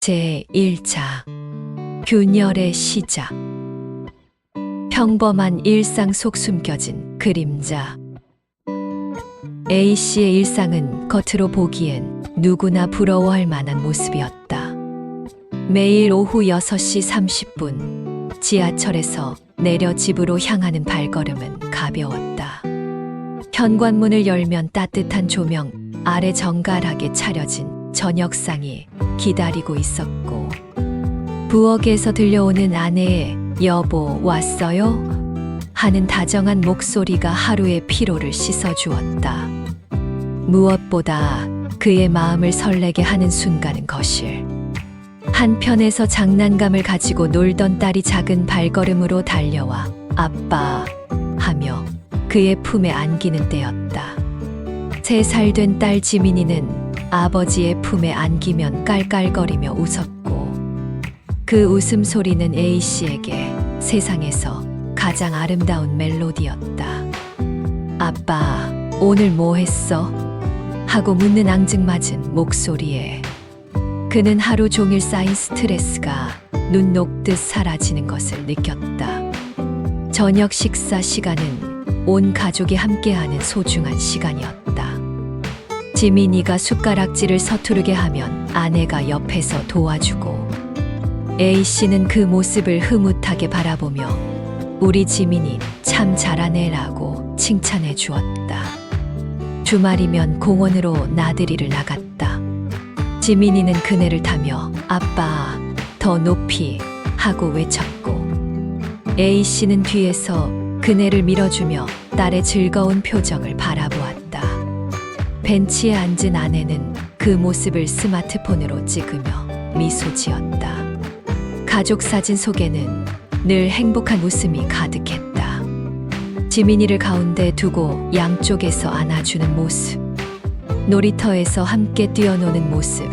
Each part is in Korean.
제1차 균열의 시작. 평범한 일상 속 숨겨진 그림자. A씨의 일상은 겉으로 보기엔 누구나 부러워할 만한 모습이었다. 매일 오후 6시 30분 지하철에서 내려 집으로 향하는 발걸음은 가벼웠다. 현관문을 열면 따뜻한 조명 아래 정갈하게 차려진 저녁상이 기다리고 있었고, 부엌에서 들려오는 아내의 "여보, 왔어요?" 하는 다정한 목소리가 하루의 피로를 씻어주었다. 무엇보다 그의 마음을 설레게 하는 순간은 거실. 한편에서 장난감을 가지고 놀던 딸이 작은 발걸음으로 달려와 "아빠" 하며 그의 품에 안기는 때였다. 3살 된 딸 지민이는 아버지의 품에 안기면 깔깔거리며 웃었고, 그 웃음소리는 A씨에게 세상에서 가장 아름다운 멜로디였다. "아빠, 오늘 뭐 했어?" 하고 묻는 앙증맞은 목소리에 그는 하루 종일 쌓인 스트레스가 눈 녹듯 사라지는 것을 느꼈다. 저녁 식사 시간은 온 가족이 함께하는 소중한 시간이었다. 지민이가 숟가락질을 서투르게 하면 아내가 옆에서 도와주고, A씨는 그 모습을 흐뭇하게 바라보며 "우리 지민이 참 잘하네라고 칭찬해 주었다. 주말이면 공원으로 나들이를 나갔다. 지민이는 그네를 타며 "아빠, 더 높이" 하고 외쳤고, A씨는 뒤에서 그네를 밀어주며 딸의 즐거운 표정을 바라보았다. 벤치에 앉은 아내는 그 모습을 스마트폰으로 찍으며 미소 지었다. 가족 사진 속에는 늘 행복한 웃음이 가득했다. 지민이를 가운데 두고 양쪽에서 안아주는 모습, 놀이터에서 함께 뛰어노는 모습,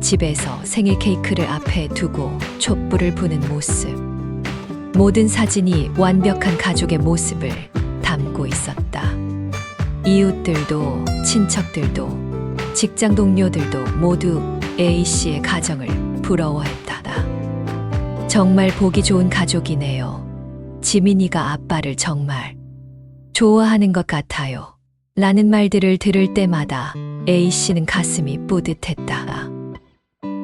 집에서 생일 케이크를 앞에 두고 촛불을 부는 모습, 모든 사진이 완벽한 가족의 모습을 담고 있었다. 이웃들도, 친척들도, 직장 동료들도 모두 A씨의 가정을 부러워했다. "정말 보기 좋은 가족이네요. 지민이가 아빠를 정말 좋아하는 것 같아요." 라는 말들을 들을 때마다 A씨는 가슴이 뿌듯했다.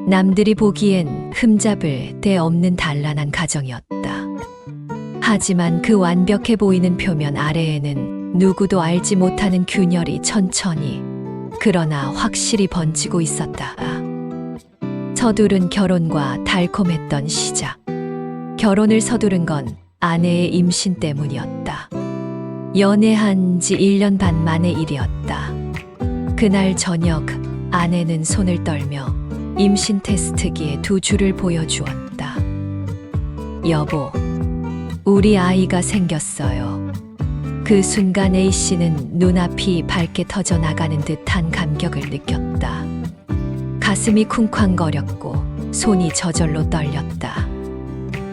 남들이 보기엔 흠잡을 데 없는 단란한 가정이었다. 하지만 그 완벽해 보이는 표면 아래에는 누구도 알지 못하는 균열이 천천히, 그러나 확실히 번지고 있었다. 서두른 결혼과 달콤했던 시작. 결혼을 서두른 건 아내의 임신 때문이었다. 연애한 지 1년 반 만의 일이었다. 그날 저녁 아내는 손을 떨며 임신 테스트기에 2줄을 보여주었다. "여보, 우리 아이가 생겼어요." 그 순간 A씨는 눈앞이 밝게 터져 나가는 듯한 감격을 느꼈다. 가슴이 쿵쾅거렸고 손이 저절로 떨렸다.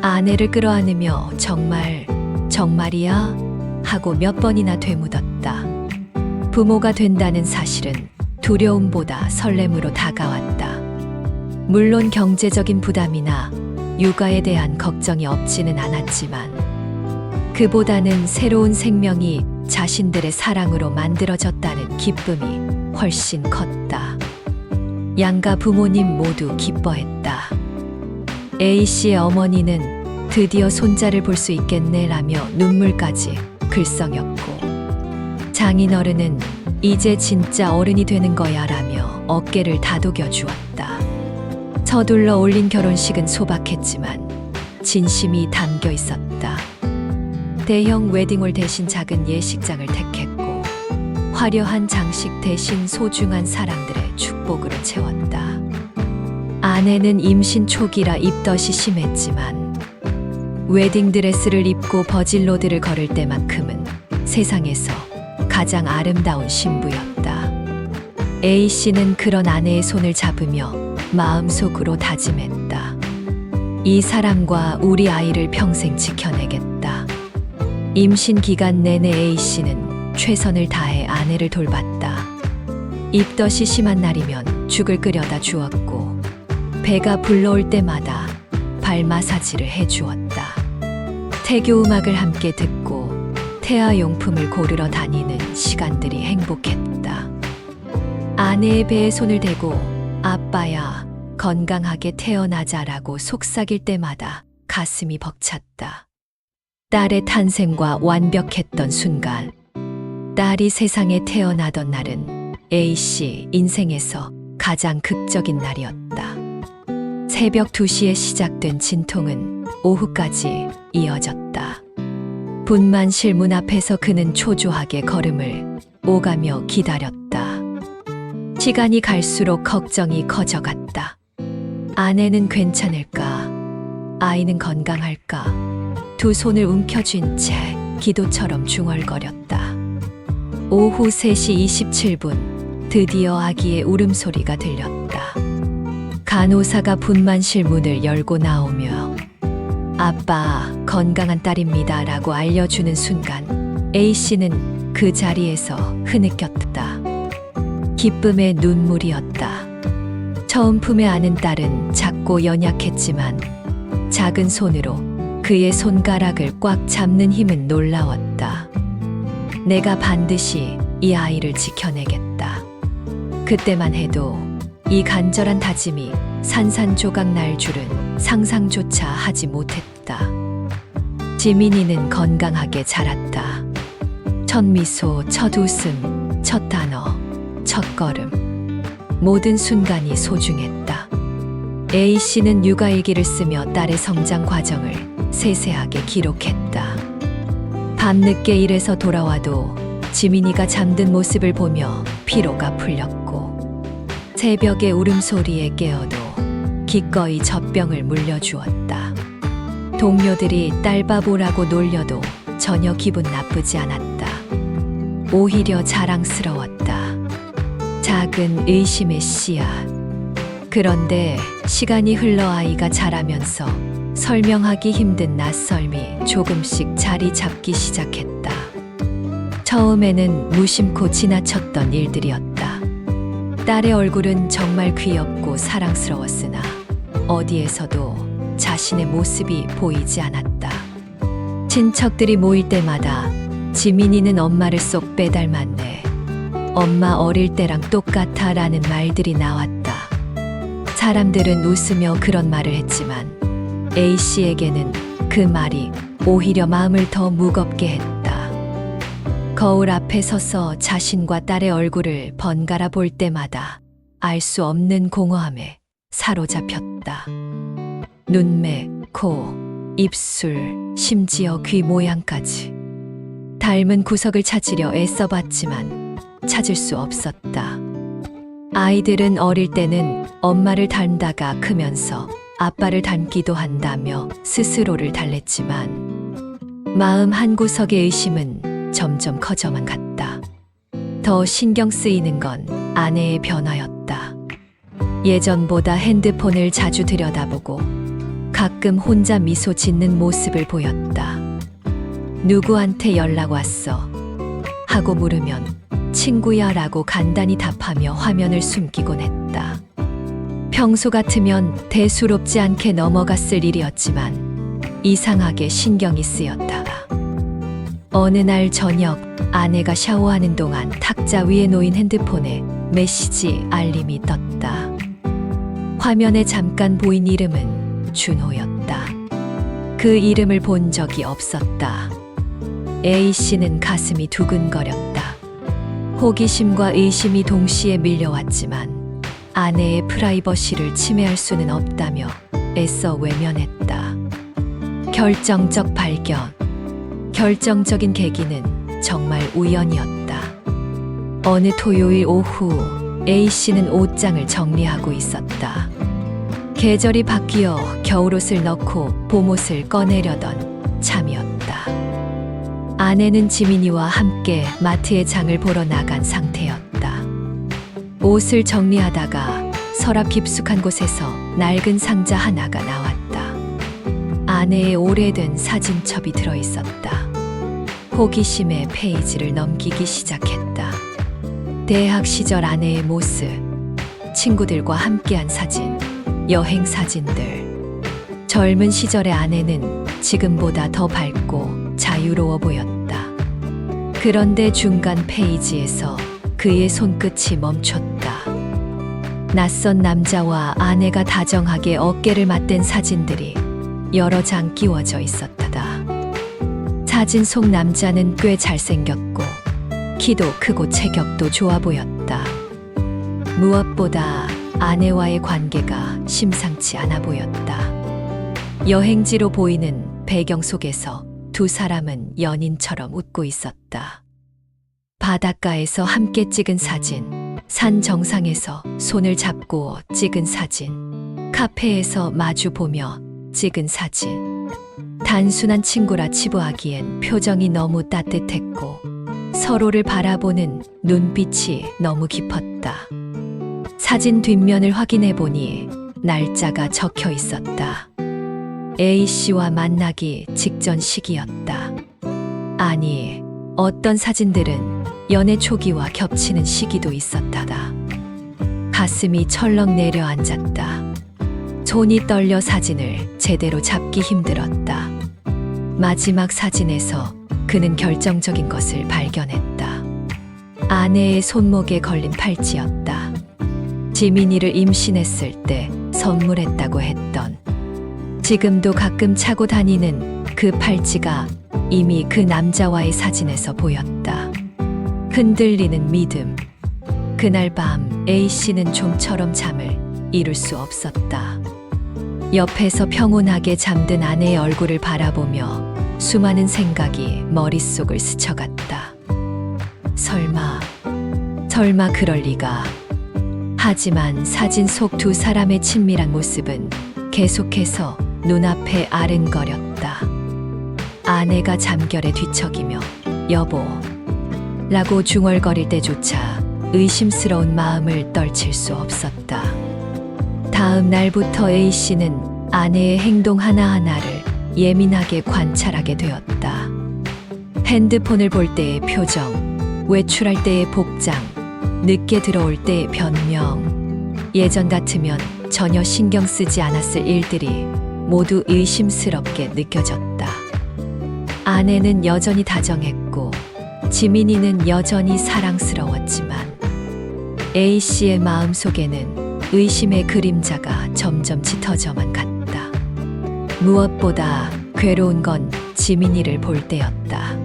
아내를 끌어안으며 "정말, 정말이야?" 하고 몇 번이나 되묻었다. 부모가 된다는 사실은 두려움보다 설렘으로 다가왔다. 물론 경제적인 부담이나 육아에 대한 걱정이 없지는 않았지만, 그보다는 새로운 생명이 자신들의 사랑으로 만들어졌다는 기쁨이 훨씬 컸다. 양가 부모님 모두 기뻐했다. A씨의 어머니는 "드디어 손자를 볼 수 있겠네라며 눈물까지 글썽였고, 장인어른은 "이제 진짜 어른이 되는 거야라며 어깨를 다독여 주었다. 서둘러 올린 결혼식은 소박했지만 진심이 담겨 있었다. 대형 웨딩홀 대신 작은 예식장을 택했고, 화려한 장식 대신 소중한 사람들의 축복으로 채웠다. 아내는 임신 초기라 입덧이 심했지만 웨딩드레스를 입고 버질로드를 걸을 때만큼은 세상에서 가장 아름다운 신부였다. A씨는 그런 아내의 손을 잡으며 마음속으로 다짐했다. "이 사람과 우리 아이를 평생 지켜내겠다." 임신 기간 내내 A씨는 최선을 다해 아내를 돌봤다. 입덧이 심한 날이면 죽을 끓여다 주었고, 배가 불러올 때마다 발 마사지를 해주었다. 태교 음악을 함께 듣고 태아용품을 고르러 다니는 시간들이 행복했다. 아내의 배에 손을 대고 아빠야 건강하게 태어나자라고 속삭일 때마다 가슴이 벅찼다. 딸의 탄생과 완벽했던 순간, 딸이 세상에 태어나던 날은 A씨 인생에서 가장 극적인 날이었다. 새벽 2시에 시작된 진통은 오후까지 이어졌다. 분만실 문 앞에서 그는 초조하게 걸음을 오가며 기다렸다. 시간이 갈수록 걱정이 커져갔다. 아내는 괜찮을까? 아이는 건강할까? 두 손을 움켜쥔 채 기도처럼 중얼거렸다. 오후 3시 27분, 드디어 아기의 울음소리가 들렸다. 간호사가 분만실 문을 열고 나오며 아빠, 건강한 딸입니다 라고 알려주는 순간 A씨는 그 자리에서 흐느꼈다. 기쁨의 눈물이었다. 처음 품에 안은 딸은 작고 연약했지만 작은 손으로 그의 손가락을 꽉 잡는 힘은 놀라웠다. 내가 반드시 이 아이를 지켜내겠다. 그때만 해도 이 간절한 다짐이 산산조각 날 줄은 상상조차 하지 못했다. 지민이는 건강하게 자랐다. 첫 미소, 첫 웃음, 첫 단어, 첫 걸음. 모든 순간이 소중했다. A씨는 육아일기를 쓰며 딸의 성장 과정을 세세하게 기록했다. 밤늦게 일해서 돌아와도 지민이가 잠든 모습을 보며 피로가 풀렸고 새벽의 울음소리에 깨어도 기꺼이 젖병을 물려주었다. 동료들이 딸바보라고 놀려도 전혀 기분 나쁘지 않았다. 오히려 자랑스러웠다. 작은 의심의 씨앗. 그런데 시간이 흘러 아이가 자라면서 설명하기 힘든 낯설미 조금씩 자리 잡기 시작했다. 처음에는 무심코 지나쳤던 일들이었다. 딸의 얼굴은 정말 귀엽고 사랑스러웠으나 어디에서도 자신의 모습이 보이지 않았다. 친척들이 모일 때마다 지민이는 엄마를 쏙 빼닮았네. 엄마 어릴 때랑 똑같아 라는 말들이 나왔다. 사람들은 웃으며 그런 말을 했지만 A씨에게는 그 말이 오히려 마음을 더 무겁게 했다. 거울 앞에 서서 자신과 딸의 얼굴을 번갈아 볼 때마다 알 수 없는 공허함에 사로잡혔다. 눈매, 코, 입술, 심지어 귀 모양까지. 닮은 구석을 찾으려 애써봤지만 찾을 수 없었다. 아이들은 어릴 때는 엄마를 닮다가 크면서 아빠를 닮기도 한다며 스스로를 달랬지만 마음 한구석의 의심은 점점 커져만 갔다. 더 신경 쓰이는 건 아내의 변화였다. 예전보다 핸드폰을 자주 들여다보고 가끔 혼자 미소 짓는 모습을 보였다. 누구한테 연락 왔어? 하고 물으면 친구야 라고 간단히 답하며 화면을 숨기곤 했다. 평소 같으면 대수롭지 않게 넘어갔을 일이었지만 이상하게 신경이 쓰였다. 어느 날 저녁 아내가 샤워하는 동안 탁자 위에 놓인 핸드폰에 메시지 알림이 떴다. 화면에 잠깐 보인 이름은 준호였다. 그 이름을 본 적이 없었다. A씨는 가슴이 두근거렸다. 호기심과 의심이 동시에 밀려왔지만 아내의 프라이버시를 침해할 수는 없다며 애써 외면했다. 결정적 발견. 결정적인 계기는 정말 우연이었다. 어느 토요일 오후 A씨는 옷장을 정리하고 있었다. 계절이 바뀌어 겨울옷을 넣고 봄옷을 꺼내려던 참이었다. 아내는 지민이와 함께 마트에 장을 보러 나간 상태였다. 옷을 정리하다가 서랍 깊숙한 곳에서 낡은 상자 하나가 나왔다. 아내의 오래된 사진첩이 들어있었다. 호기심에 페이지를 넘기기 시작했다. 대학 시절 아내의 모습, 친구들과 함께한 사진, 여행 사진들. 젊은 시절의 아내는 지금보다 더 밝고 자유로워 보였다. 그런데 중간 페이지에서 그의 손끝이 멈췄다. 낯선 남자와 아내가 다정하게 어깨를 맞댄 사진들이 여러 장 끼워져 있었다. 사진 속 남자는 꽤 잘생겼고 키도 크고 체격도 좋아 보였다. 무엇보다 아내와의 관계가 심상치 않아 보였다. 여행지로 보이는 배경 속에서 두 사람은 연인처럼 웃고 있었다. 바닷가에서 함께 찍은 사진, 산 정상에서 손을 잡고 찍은 사진, 카페에서 마주 보며 찍은 사진. 단순한 친구라 치부하기엔 표정이 너무 따뜻했고 서로를 바라보는 눈빛이 너무 깊었다. 사진 뒷면을 확인해 보니 날짜가 적혀 있었다. A씨와 만나기 직전 시기였다. 아니, 어떤 사진들은 연애 초기와 겹치는 시기도 있었다다. 가슴이 철렁 내려앉았다. 손이 떨려 사진을 제대로 잡기 힘들었다. 마지막 사진에서 그는 결정적인 것을 발견했다. 아내의 손목에 걸린 팔찌였다. 지민이를 임신했을 때 선물했다고 했던, 지금도 가끔 차고 다니는 그 팔찌가 이미 그 남자와의 사진에서 보였다. 흔들리는 믿음. 그날 밤 A씨는 좀처럼 잠을 이룰 수 없었다. 옆에서 평온하게 잠든 아내의 얼굴을 바라보며 수많은 생각이 머릿속을 스쳐갔다. 설마 그럴 리가. 하지만 사진 속 두 사람의 친밀한 모습은 계속해서 눈앞에 아른거렸다. 아내가 잠결에 뒤척이며 여보 라고 중얼거릴 때조차 의심스러운 마음을 떨칠 수 없었다. 다음 날부터 A씨는 아내의 행동 하나하나를 예민하게 관찰하게 되었다. 핸드폰을 볼 때의 표정, 외출할 때의 복장, 늦게 들어올 때의 변명. 예전 같으면 전혀 신경 쓰지 않았을 일들이 모두 의심스럽게 느껴졌다. 아내는 여전히 다정했고 지민이는 여전히 사랑스러웠지만 A씨의 마음속에는 의심의 그림자가 점점 짙어져만 갔다. 무엇보다 괴로운 건 지민이를 볼 때였다.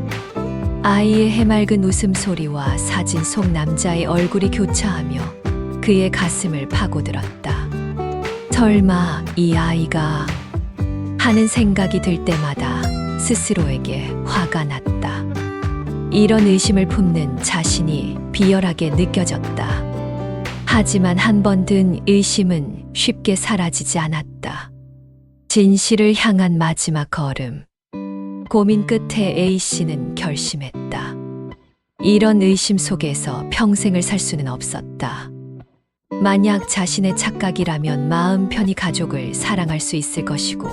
아이의 해맑은 웃음소리와 사진 속 남자의 얼굴이 교차하며 그의 가슴을 파고들었다. 설마 이 아이가 하는 생각이 들 때마다 스스로에게 화가 났다. 이런 의심을 품는 자신이 비열하게 느껴졌다. 하지만 한 번 든 의심은 쉽게 사라지지 않았다. 진실을 향한 마지막 걸음. 고민 끝에 A씨는 결심했다. 이런 의심 속에서 평생을 살 수는 없었다. 만약 자신의 착각이라면 마음 편히 가족을 사랑할 수 있을 것이고,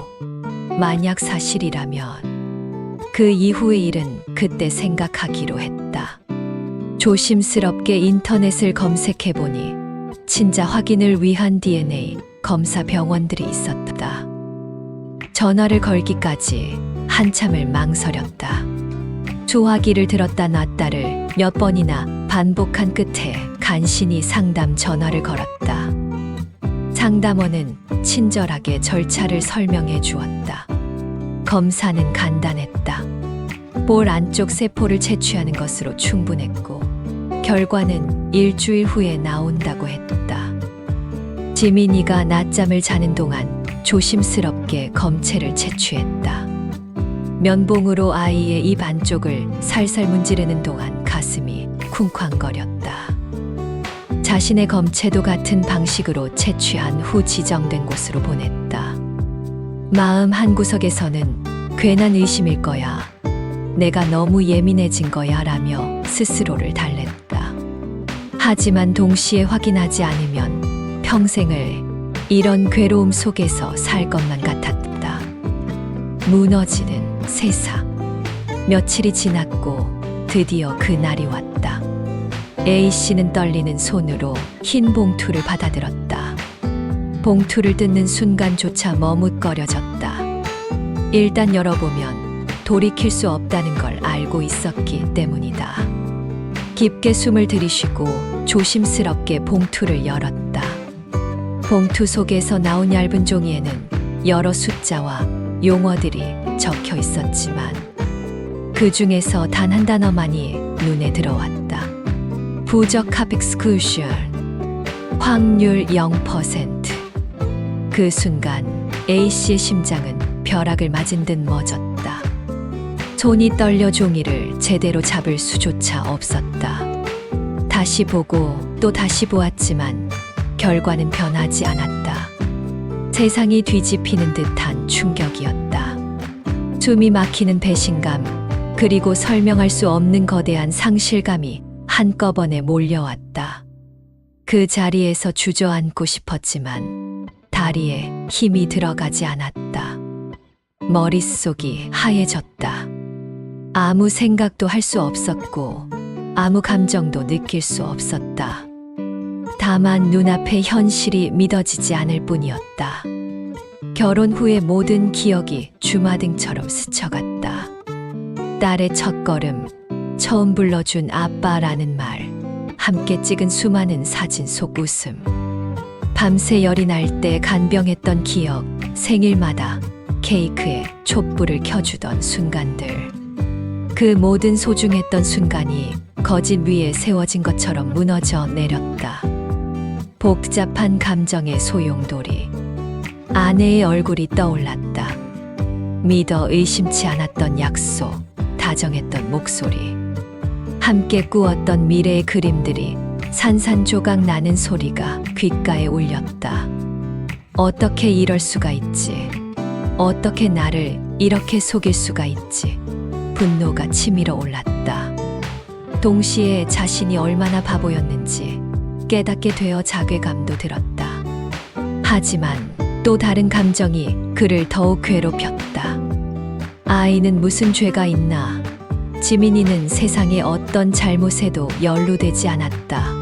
만약 사실이라면 그 이후의 일은 그때 생각하기로 했다. 조심스럽게 인터넷을 검색해보니 친자 확인을 위한 DNA 검사 병원들이 있었다. 전화를 걸기까지 한참을 망설였다. 소화기를 들었다 놨다를 몇 번이나 반복한 끝에 간신히 상담 전화를 걸었다. 상담원은 친절하게 절차를 설명해 주었다. 검사는 간단했다. 볼 안쪽 세포를 채취하는 것으로 충분했고 결과는 일주일 후에 나온다고 했다. 지민이가 낮잠을 자는 동안 조심스럽게 검체를 채취했다. 면봉으로 아이의 입 안쪽을 살살 문지르는 동안 가슴이 쿵쾅거렸다. 자신의 검체도 같은 방식으로 채취한 후 지정된 곳으로 보냈다. 마음 한구석에서는 괜한 의심일 거야. 내가 너무 예민해진 거야 라며 스스로를 달랬다. 하지만 동시에 확인하지 않으면 평생을 이런 괴로움 속에서 살 것만 같았다. 무너지는 세상. 며칠이 지났고 드디어 그날이 왔다. A씨는 떨리는 손으로 흰 봉투를 받아들었다. 봉투를 뜯는 순간조차 머뭇거려졌다. 일단 열어보면 돌이킬 수 없다는 걸 알고 있었기 때문이다. 깊게 숨을 들이쉬고 조심스럽게 봉투를 열었다. 봉투 속에서 나온 얇은 종이에는 여러 숫자와 용어들이 적혀 있었지만 그 중에서 단 한 단어만이 눈에 들어왔다. 부적 exclusion, 확률 0%. 그 순간 A씨의 심장은 벼락을 맞은 듯 멎었다. 손이 떨려 종이를 제대로 잡을 수조차 없었다. 다시 보고 또 다시 보았지만 결과는 변하지 않았다. 세상이 뒤집히는 듯한 충격이었다. 숨이 막히는 배신감, 그리고 설명할 수 없는 거대한 상실감이 한꺼번에 몰려왔다. 그 자리에서 주저앉고 싶었지만 다리에 힘이 들어가지 않았다. 머릿속이 하얘졌다. 아무 생각도 할 수 없었고 아무 감정도 느낄 수 없었다. 다만 눈앞의 현실이 믿어지지 않을 뿐이었다. 결혼 후의 모든 기억이 주마등처럼 스쳐갔다. 딸의 첫걸음, 처음 불러준 아빠라는 말, 함께 찍은 수많은 사진 속 웃음, 밤새 열이 날 때 간병했던 기억, 생일마다 케이크에 촛불을 켜주던 순간들. 그 모든 소중했던 순간이 거짓 위에 세워진 것처럼 무너져 내렸다. 복잡한 감정의 소용돌이. 아내의 얼굴이 떠올랐다. 믿어 의심치 않았던 약속, 다정했던 목소리. 함께 꾸었던 미래의 그림들이 산산조각 나는 소리가 귓가에 울렸다. 어떻게 이럴 수가 있지? 어떻게 나를 이렇게 속일 수가 있지? 분노가 치밀어 올랐다. 동시에 자신이 얼마나 바보였는지 깨닫게 되어 자괴감도 들었다. 하지만 또 다른 감정이 그를 더욱 괴롭혔다. 아이는 무슨 죄가 있나? 지민이는 세상의 어떤 잘못에도 연루되지 않았다.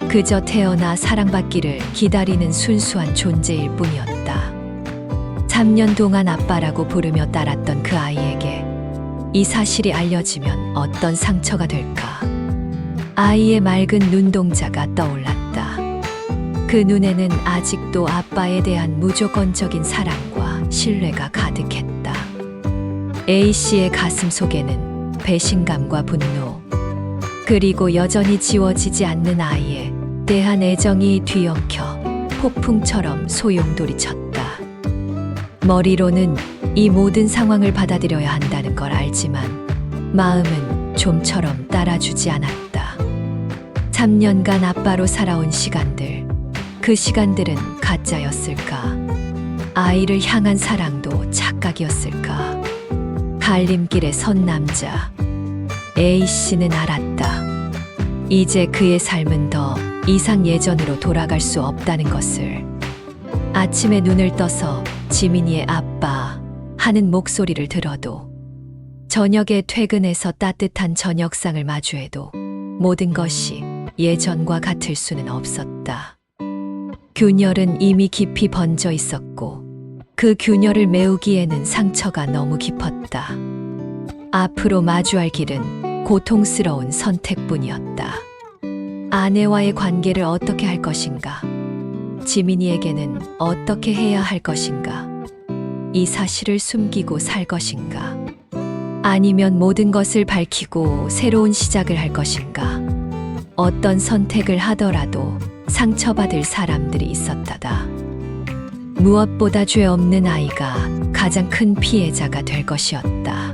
그저 태어나 사랑받기를 기다리는 순수한 존재일 뿐이었다. 3년 동안 아빠라고 부르며 따랐던 그 아이에게 이 사실이 알려지면 어떤 상처가 될까? 아이의 맑은 눈동자가 떠올랐다. 그 눈에는 아직도 아빠에 대한 무조건적인 사랑과 신뢰가 가득했다. A씨의 가슴 속에는 배신감과 분노, 그리고 여전히 지워지지 않는 아이에 대한 애정이 뒤엉켜 폭풍처럼 소용돌이쳤다. 머리로는 이 모든 상황을 받아들여야 한다는 걸 알지만 마음은 좀처럼 따라주지 않았다. 3년간 아빠로 살아온 시간들, 그 시간들은 가짜였을까? 아이를 향한 사랑도 착각이었을까? 갈림길에 선 남자 A씨는 알았다. 이제 그의 삶은 더 이상 예전으로 돌아갈 수 없다는 것을. 아침에 눈을 떠서 지민이의 아빠 하는 목소리를 들어도, 저녁에 퇴근해서 따뜻한 저녁상을 마주해도 모든 것이 예전과 같을 수는 없었다. 균열은 이미 깊이 번져 있었고 그 균열을 메우기에는 상처가 너무 깊었다. 앞으로 마주할 길은 고통스러운 선택뿐이었다. 아내와의 관계를 어떻게 할 것인가? 지민이에게는 어떻게 해야 할 것인가? 이 사실을 숨기고 살 것인가? 아니면 모든 것을 밝히고 새로운 시작을 할 것인가? 어떤 선택을 하더라도 상처받을 사람들이 있었다다. 무엇보다 죄 없는 아이가 가장 큰 피해자가 될 것이었다.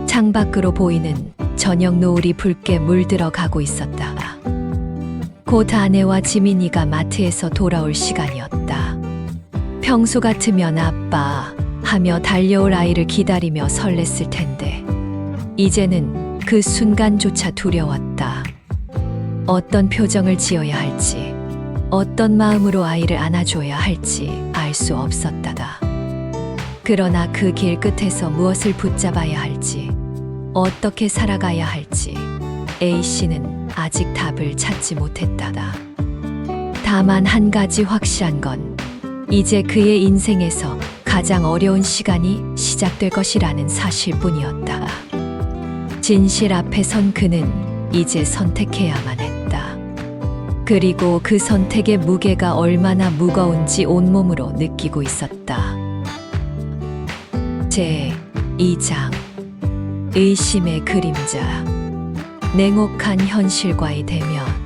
창밖으로 보이는 저녁 노을이 붉게 물들어 가고 있었다. 곧 아내와 지민이가 마트에서 돌아올 시간이었다. 평소 같으면 아빠 하며 달려올 아이를 기다리며 설렜을 텐데 이제는 그 순간조차 두려웠다. 어떤 표정을 지어야 할지, 어떤 마음으로 아이를 안아줘야 할지 알 수 없었다다. 그러나 그 길 끝에서 무엇을 붙잡아야 할지, 어떻게 살아가야 할지 A씨는 아직 답을 찾지 못했다다. 다만 한 가지 확실한 건 이제 그의 인생에서 가장 어려운 시간이 시작될 것이라는 사실뿐이었다. 진실 앞에 선 그는 이제 선택해야만 했다. 그리고 그 선택의 무게가 얼마나 무거운지 온몸으로 느끼고 있었다. 제2장 의심의 그림자. 냉혹한 현실과의 대면.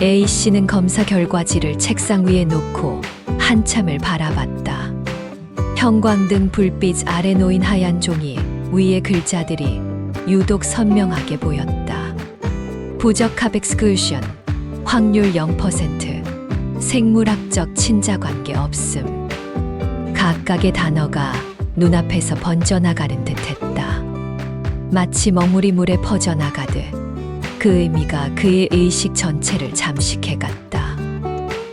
A씨는 검사 결과지를 책상 위에 놓고 한참을 바라봤다. 형광등 불빛 아래 놓인 하얀 종이 위의 글자들이 유독 선명하게 보였다. 부적합 엑스클루션, 확률 0%, 생물학적 친자관계 없음. 각각의 단어가 눈앞에서 번져나가는 듯했다. 마치 먹물이 물에 퍼져나가듯 그 의미가 그의 의식 전체를 잠식해갔다.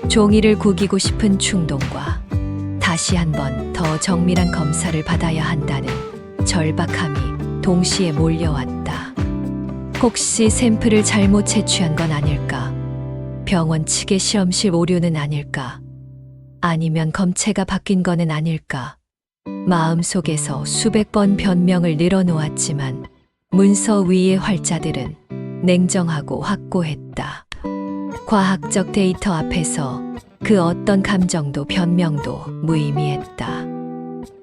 종이를 구기고 싶은 충동과 다시 한번 더 정밀한 검사를 받아야 한다는 절박함이 동시에 몰려왔다. 혹시 샘플을 잘못 채취한 건 아닐까? 병원 측의 실험실 오류는 아닐까? 아니면 검체가 바뀐 거는 아닐까? 마음속에서 수백 번 변명을 늘어놓았지만 문서 위의 활자들은 냉정하고 확고했다. 과학적 데이터 앞에서 그 어떤 감정도 변명도 무의미했다.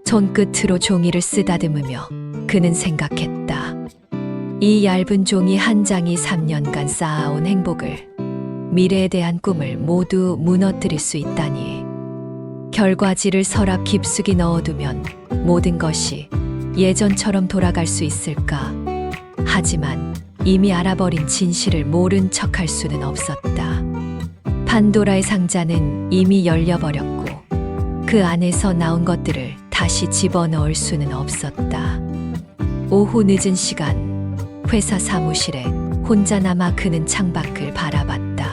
손끝으로 종이를 쓰다듬으며 그는 생각했다. 이 얇은 종이 한 장이 3년간 쌓아온 행복을, 미래에 대한 꿈을 모두 무너뜨릴 수 있다니. 결과지를 서랍 깊숙이 넣어두면 모든 것이 예전처럼 돌아갈 수 있을까? 하지만 이미 알아버린 진실을 모른 척할 수는 없었다. 판도라의 상자는 이미 열려버렸고 그 안에서 나온 것들을 다시 집어넣을 수는 없었다. 오후 늦은 시간, 회사 사무실에 혼자 남아 그는 창밖을 바라봤다.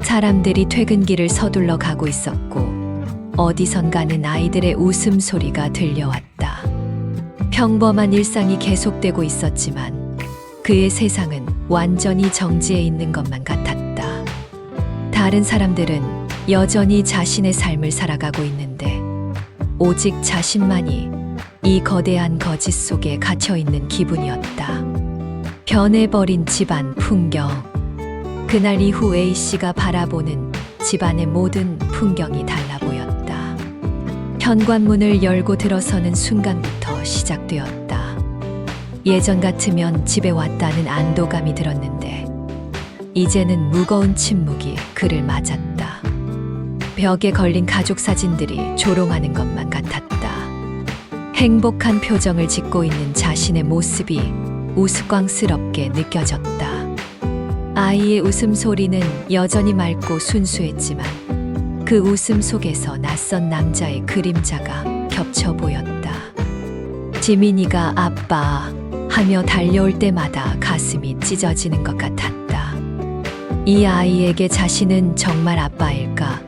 사람들이 퇴근길을 서둘러 가고 있었고 어디선가는 아이들의 웃음소리가 들려왔다. 평범한 일상이 계속되고 있었지만 그의 세상은 완전히 정지해 있는 것만 같았다. 다른 사람들은 여전히 자신의 삶을 살아가고 있는데 오직 자신만이 이 거대한 거짓 속에 갇혀 있는 기분이었다. 변해버린 집안 풍경. 그날 이후 A씨가 바라보는 집안의 모든 풍경이 달라 보였다. 현관문을 열고 들어서는 순간부터 시작되었다. 예전 같으면 집에 왔다는 안도감이 들었는데 이제는 무거운 침묵이 그를 맞았다. 벽에 걸린 가족 사진들이 조롱하는 것만 같았다. 행복한 표정을 짓고 있는 자신의 모습이 우스꽝스럽게 느껴졌다. 아이의 웃음소리는 여전히 맑고 순수했지만 그 웃음 속에서 낯선 남자의 그림자가 겹쳐 보였다. 지민이가 아빠 하며 달려올 때마다 가슴이 찢어지는 것 같았다. 이 아이에게 자신은 정말 아빠일까?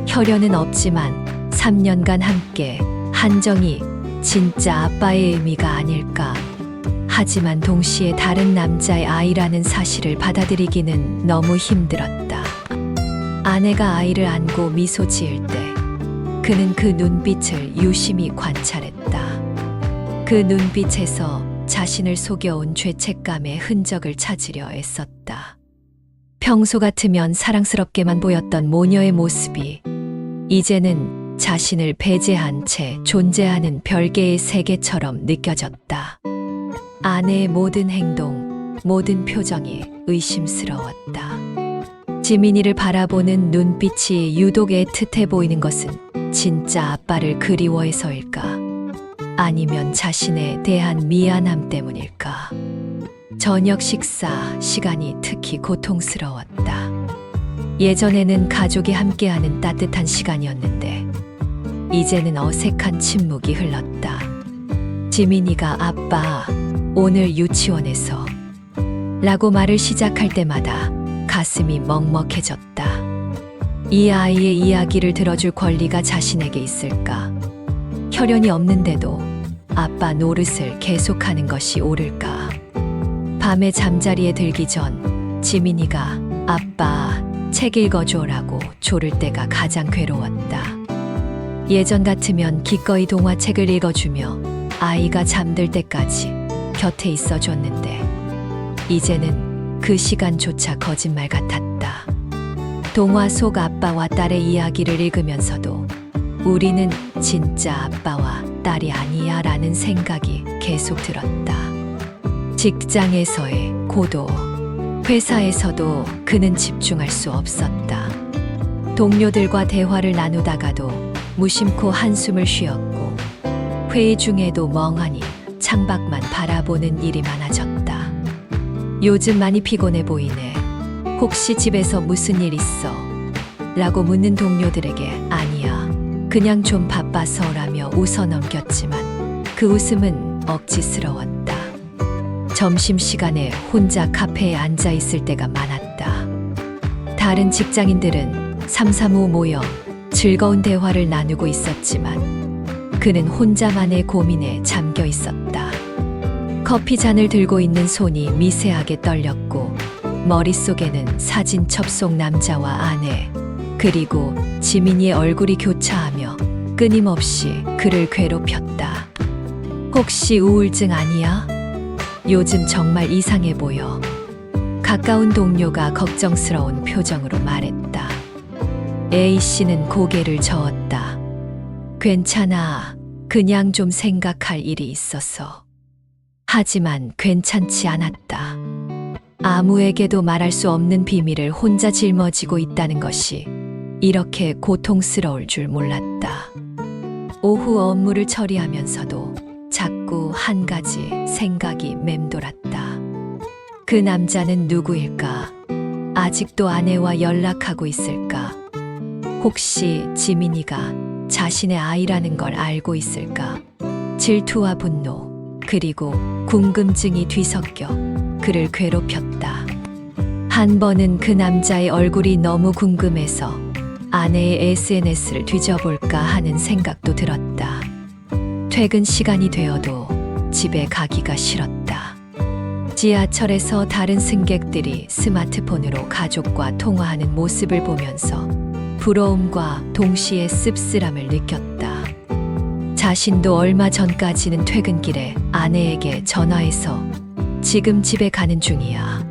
혈연은 없지만 3년간 함께 한정이 진짜 아빠의 의미가 아닐까? 하지만 동시에 다른 남자의 아이라는 사실을 받아들이기는 너무 힘들었다. 아내가 아이를 안고 미소 지을 때 그는 그 눈빛을 유심히 관찰했다. 그 눈빛에서 자신을 속여온 죄책감의 흔적을 찾으려 애썼다. 평소 같으면 사랑스럽게만 보였던 모녀의 모습이 이제는 자신을 배제한 채 존재하는 별개의 세계처럼 느껴졌다. 아내의 모든 행동, 모든 표정이 의심스러웠다. 지민이를 바라보는 눈빛이 유독 애틋해 보이는 것은 진짜 아빠를 그리워해서일까? 아니면 자신에 대한 미안함 때문일까? 저녁 식사 시간이 특히 고통스러웠다. 예전에는 가족이 함께하는 따뜻한 시간이었는데 이제는 어색한 침묵이 흘렀다. 지민이가 아빠, 오늘 유치원에서 라고 말을 시작할 때마다 가슴이 먹먹해졌다. 이 아이의 이야기를 들어줄 권리가 자신에게 있을까? 혈연이 없는데도 아빠 노릇을 계속하는 것이 옳을까? 밤에 잠자리에 들기 전 지민이가 아빠 책 읽어줘라고 조를 때가 가장 괴로웠다. 예전 같으면 기꺼이 동화책을 읽어주며 아이가 잠들 때까지 곁에 있어줬는데 이제는 그 시간조차 거짓말 같았다. 동화 속 아빠와 딸의 이야기를 읽으면서도 우리는 진짜 아빠와 딸이 아니야 라는 생각이 계속 들었다. 직장에서의 고도, 회사에서도 그는 집중할 수 없었다. 동료들과 대화를 나누다가도 무심코 한숨을 쉬었고 회의 중에도 멍하니 창밖만 바라보는 일이 많아졌다. 요즘 많이 피곤해 보이네. 혹시 집에서 무슨 일 있어? 라고 묻는 동료들에게 아니야. 그냥 좀 바빠서라며 웃어 넘겼지만 그 웃음은 억지스러웠다. 점심시간에 혼자 카페에 앉아 있을 때가 많았다. 다른 직장인들은 삼삼오오 모여 즐거운 대화를 나누고 있었지만 그는 혼자만의 고민에 잠겨 있었다. 커피 잔을 들고 있는 손이 미세하게 떨렸고 머릿속에는 사진 첩속 남자와 아내 그리고 지민이의 얼굴이 교차하며 끊임없이 그를 괴롭혔다. 혹시 우울증 아니야? 요즘 정말 이상해 보여. 가까운 동료가 걱정스러운 표정으로 말했다. A씨는 고개를 저었다. 괜찮아. 그냥 좀 생각할 일이 있어서. 하지만 괜찮지 않았다. 아무에게도 말할 수 없는 비밀을 혼자 짊어지고 있다는 것이 이렇게 고통스러울 줄 몰랐다. 오후 업무를 처리하면서도 자꾸 한 가지 생각이 맴돌았다. 그 남자는 누구일까? 아직도 아내와 연락하고 있을까? 혹시 지민이가 자신의 아이라는 걸 알고 있을까? 질투와 분노, 그리고 궁금증이 뒤섞여 그를 괴롭혔다. 한 번은 그 남자의 얼굴이 너무 궁금해서 아내의 SNS를 뒤져볼까 하는 생각도 들었다. 퇴근 시간이 되어도 집에 가기가 싫었다. 지하철에서 다른 승객들이 스마트폰으로 가족과 통화하는 모습을 보면서 부러움과 동시에 씁쓸함을 느꼈다. 자신도 얼마 전까지는 퇴근길에 아내에게 전화해서 지금 집에 가는 중이야.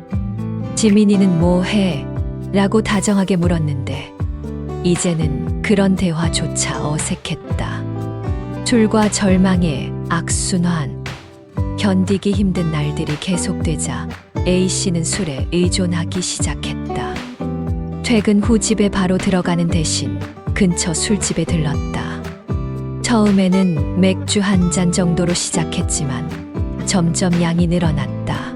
지민이는 뭐 해? 라고 다정하게 물었는데 이제는 그런 대화조차 어색했다. 술과 절망의 악순환. 견디기 힘든 날들이 계속되자 A씨는 술에 의존하기 시작했다. 퇴근 후 집에 바로 들어가는 대신 근처 술집에 들렀다. 처음에는 맥주 한 잔 정도로 시작했지만 점점 양이 늘어났다.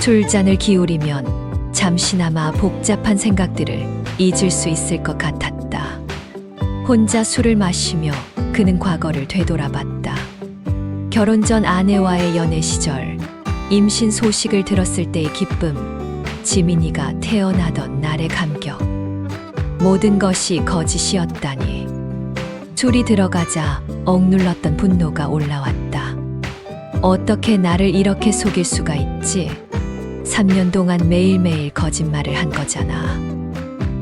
술잔을 기울이면 잠시나마 복잡한 생각들을 잊을 수 있을 것 같았다. 혼자 술을 마시며 그는 과거를 되돌아봤다. 결혼 전 아내와의 연애 시절, 임신 소식을 들었을 때의 기쁨, 지민이가 태어나던 날의 감격. 모든 것이 거짓이었다니. 술이 들어가자 억눌렀던 분노가 올라왔다. 어떻게 나를 이렇게 속일 수가 있지? 3년 동안 매일매일 거짓말을 한 거잖아.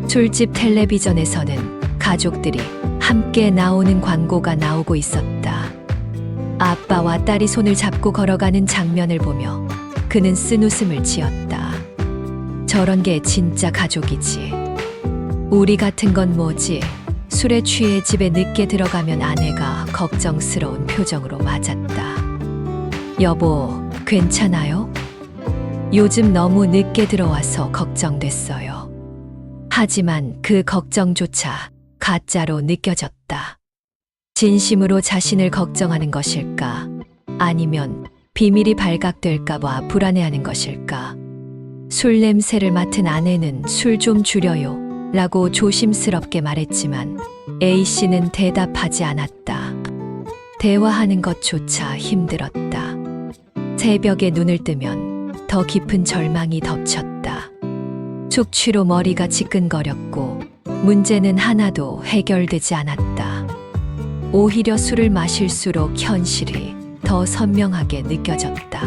술집 텔레비전에서는 가족들이 함께 나오는 광고가 나오고 있었다. 아빠와 딸이 손을 잡고 걸어가는 장면을 보며 그는 쓴웃음을 지었다. 저런 게 진짜 가족이지. 우리 같은 건 뭐지? 술에 취해 집에 늦게 들어가면 아내가 걱정스러운 표정으로 맞았다. 여보, 괜찮아요? 요즘 너무 늦게 들어와서 걱정됐어요. 하지만 그 걱정조차 가짜로 느껴졌다. 진심으로 자신을 걱정하는 것일까? 아니면 비밀이 발각될까봐 불안해하는 것일까? 술 냄새를 맡은 아내는 술 좀 줄여요 라고 조심스럽게 말했지만 A씨는 대답하지 않았다. 대화하는 것조차 힘들었다. 새벽에 눈을 뜨면 더 깊은 절망이 덮쳤다. 숙취로 머리가 지끈거렸고 문제는 하나도 해결되지 않았다. 오히려 술을 마실수록 현실이 더 선명하게 느껴졌다.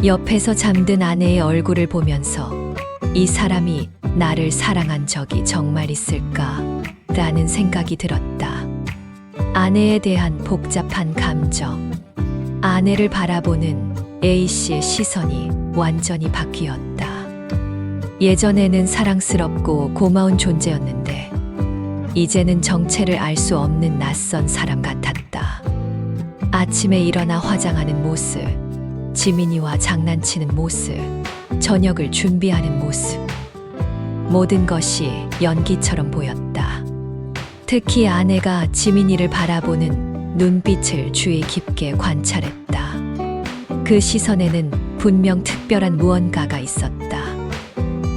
옆에서 잠든 아내의 얼굴을 보면서 이 사람이 나를 사랑한 적이 정말 있을까? 라는 생각이 들었다. 아내에 대한 복잡한 감정. 아내를 바라보는 A씨의 시선이 완전히 바뀌었다. 예전에는 사랑스럽고 고마운 존재였는데 이제는 정체를 알 수 없는 낯선 사람 같았다. 아침에 일어나 화장하는 모습, 지민이와 장난치는 모습, 저녁을 준비하는 모습. 모든 것이 연기처럼 보였다. 특히 아내가 지민이를 바라보는 눈빛을 주의 깊게 관찰했다. 그 시선에는 분명 특별한 무언가가 있었다.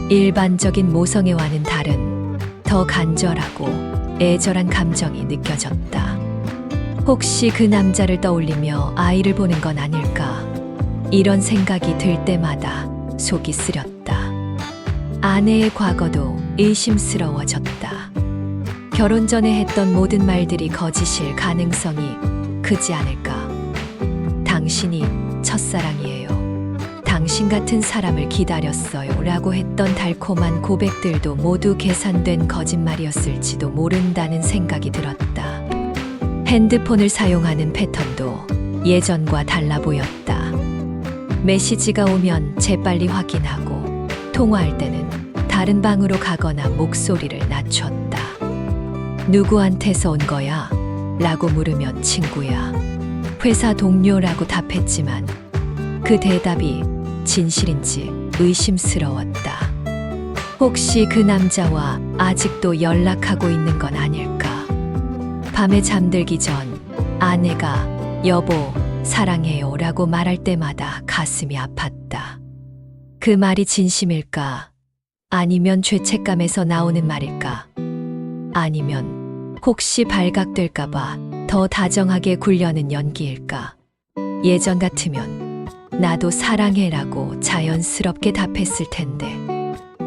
일반적인 모성애와는 다른 더 간절하고 애절한 감정이 느껴졌다. 혹시 그 남자를 떠올리며 아이를 보는 건 아닐까? 이런 생각이 들 때마다 속이 쓰렸다. 아내의 과거도 의심스러워졌다. 결혼 전에 했던 모든 말들이 거짓일 가능성이 크지 않을까? 당신이 첫사랑이에요. 당신 같은 사람을 기다렸어요. 라고 했던 달콤한 고백들도 모두 계산된 거짓말이었을지도 모른다는 생각이 들었다. 핸드폰을 사용하는 패턴도 예전과 달라 보였다. 메시지가 오면 재빨리 확인하고 통화할 때는 다른 방으로 가거나 목소리를 낮췄다. 누구한테서 온 거야? 라고 물으면 친구야. 회사 동료라고 답했지만 그 대답이 진실인지 의심스러웠다. 혹시 그 남자와 아직도 연락하고 있는 건 아닐까? 밤에 잠들기 전 아내가 여보, 사랑해요 라고 말할 때마다 가슴이 아팠다. 그 말이 진심일까? 아니면 죄책감에서 나오는 말일까? 아니면 혹시 발각될까봐 더 다정하게 굴려는 연기일까? 예전 같으면 나도 사랑해라고 자연스럽게 답했을 텐데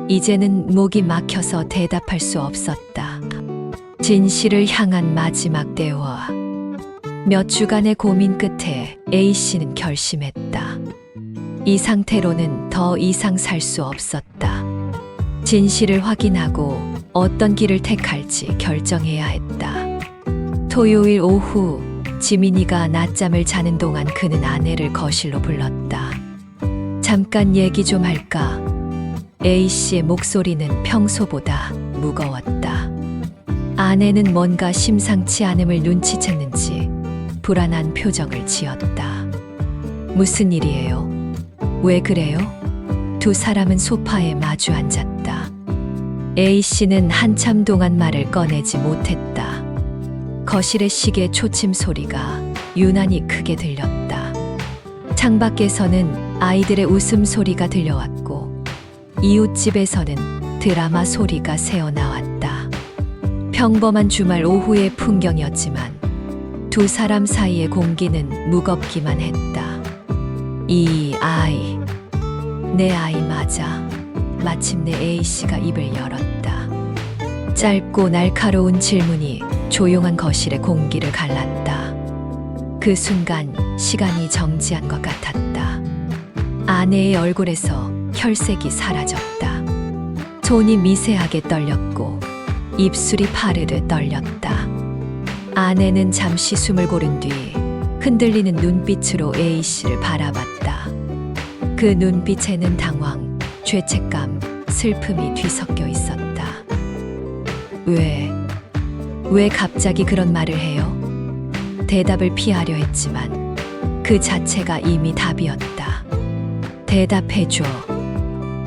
이제는 목이 막혀서 대답할 수 없었다. 진실을 향한 마지막 대화. 몇 주간의 고민 끝에 A씨는 결심했다. 이 상태로는 더 이상 살 수 없었다. 진실을 확인하고 어떤 길을 택할지 결정해야 했다. 토요일 오후 지민이가 낮잠을 자는 동안 그는 아내를 거실로 불렀다. 잠깐 얘기 좀 할까? A씨의 목소리는 평소보다 무거웠다. 아내는 뭔가 심상치 않음을 눈치챘는지 불안한 표정을 지었다. 무슨 일이에요? 왜 그래요? 두 사람은 소파에 마주 앉았다. A씨는 한참 동안 말을 꺼내지 못했다. 거실의 시계 초침 소리가 유난히 크게 들렸다. 창밖에서는 아이들의 웃음소리가 들려왔고 이웃집에서는 드라마 소리가 새어나왔다. 평범한 주말 오후의 풍경이었지만 두 사람 사이의 공기는 무겁기만 했다. 이 아이, 내 아이 맞아. 마침내 A씨가 입을 열었다. 짧고 날카로운 질문이 조용한 거실의 공기를 갈랐다. 그 순간 시간이 정지한 것 같았다. 아내의 얼굴에서 혈색이 사라졌다. 손이 미세하게 떨렸고 입술이 파르르 떨렸다. 아내는 잠시 숨을 고른 뒤 흔들리는 눈빛으로 A씨를 바라봤다. 그 눈빛에는 당황, 죄책감, 슬픔이 뒤섞여 있었다. 왜 갑자기 그런 말을 해요? 대답을 피하려 했지만 그 자체가 이미 답이었다. 대답해줘.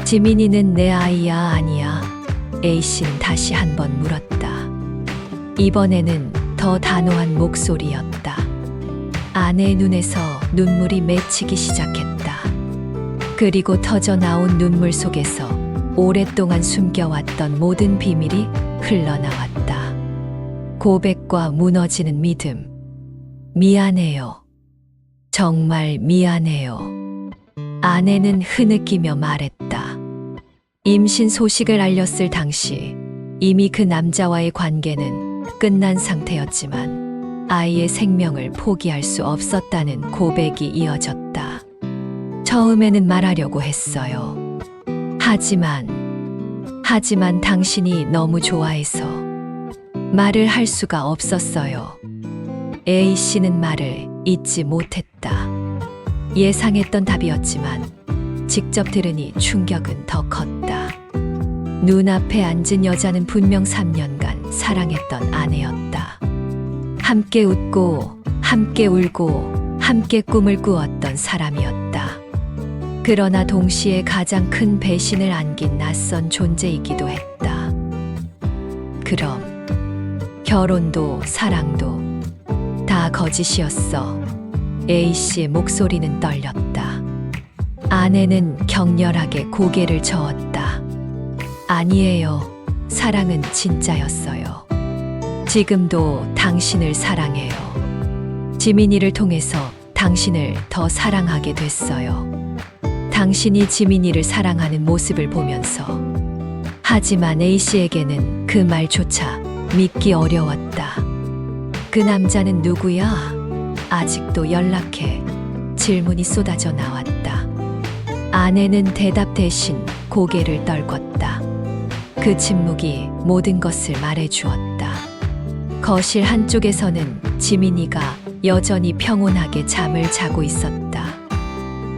지민이는 내 아이야, 아니야? A씨는 다시 한번 물었다. 이번에는 더 단호한 목소리였다. 아내의 눈에서 눈물이 맺히기 시작했다. 그리고 터져 나온 눈물 속에서 오랫동안 숨겨왔던 모든 비밀이 흘러나왔다. 고백과 무너지는 믿음. 미안해요. 정말 미안해요. 아내는 흐느끼며 말했다. 임신 소식을 알렸을 당시 이미 그 남자와의 관계는 끝난 상태였지만 아이의 생명을 포기할 수 없었다는 고백이 하지만 당신이 너무 좋아해서 말을 할 수가 없었어요. A씨는 말을 잇지 못했다. 예상했던 답이었지만 직접 들으니 충격은 더 컸다. 눈앞에 앉은 여자는 분명 3년간 사랑했던 아내였다. 함께 웃고 함께 울고 함께 꿈을 꾸었던 사람이었다. 그러나 동시에 가장 큰 배신을 안긴 낯선 존재이기도 했다. 그럼 결혼도 사랑도 다 거짓이었어. A씨의 목소리는 떨렸다. 아내는 격렬하게 고개를 저었다. 아니에요. 사랑은 진짜였어요. 지금도 당신을 사랑해요. 지민이를 통해서 당신을 더 사랑하게 됐어요. 당신이 지민이를 사랑하는 모습을 보면서. 하지만 A씨에게는 그 말조차 믿기 어려웠다. 그 남자는 누구야? 아직도 연락해. 질문이 쏟아져 나왔다. 아내는 대답 대신 고개를 떨궜다. 그 침묵이 모든 것을 말해주었다. 거실 한쪽에서는 지민이가 여전히 평온하게 잠을 자고 있었다.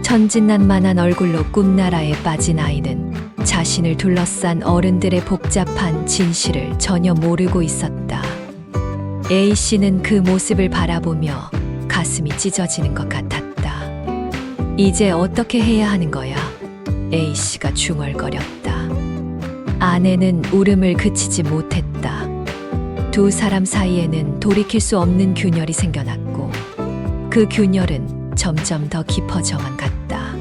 천진난만한 얼굴로 꿈나라에 빠진 아이는 자신을 둘러싼 어른들의 복잡한 진실을 전혀 모르고 있었다. A씨는 그 모습을 바라보며 가슴이 찢어지는 것 같았다. 이제 어떻게 해야 하는 거야? A씨가 중얼거렸다. 아내는 울음을 그치지 못했다. 두 사람 사이에는 돌이킬 수 없는 균열이 생겨났고 그 균열은 점점 더 깊어져만 갔다.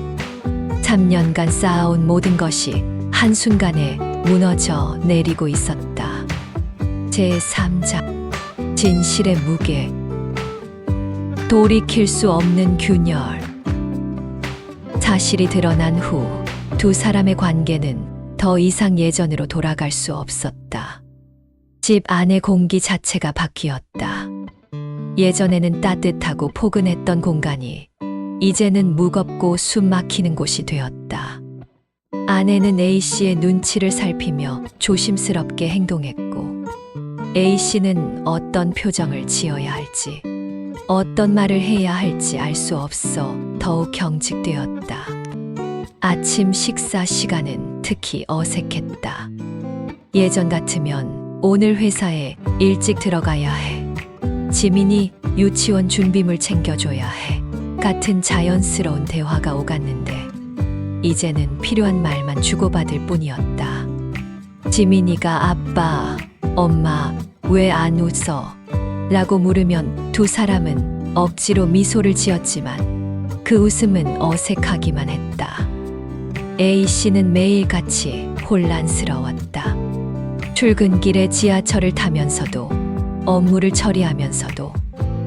3년간 쌓아온 모든 것이 한순간에 무너져 내리고 있었다. 제3장 진실의 무게. 돌이킬 수 없는 균열. 사실이 드러난 후 두 사람의 관계는 더 이상 예전으로 돌아갈 수 없었다. 집 안의 공기 자체가 바뀌었다. 예전에는 따뜻하고 포근했던 공간이 이제는 무겁고 숨 막히는 곳이 되었다. 아내는 A씨의 눈치를 살피며 조심스럽게 행동했고 A씨는 어떤 표정을 지어야 할지 어떤 말을 해야 할지 알 수 없어 더욱 경직되었다. 아침 식사 시간은 특히 어색했다. 예전 같으면 오늘 회사에 일찍 들어가야 해. 지민이 유치원 준비물 챙겨줘야 해. 같은 자연스러운 대화가 오갔는데 이제는 필요한 말만 주고받을 뿐이었다. 지민이가 아빠, 엄마, 왜 안 웃어? 라고 물으면 두 사람은 억지로 미소를 지었지만 그 웃음은 어색하기만 했다. A씨는 매일같이 혼란스러웠다. 출근길에 지하철을 타면서도 업무를 처리하면서도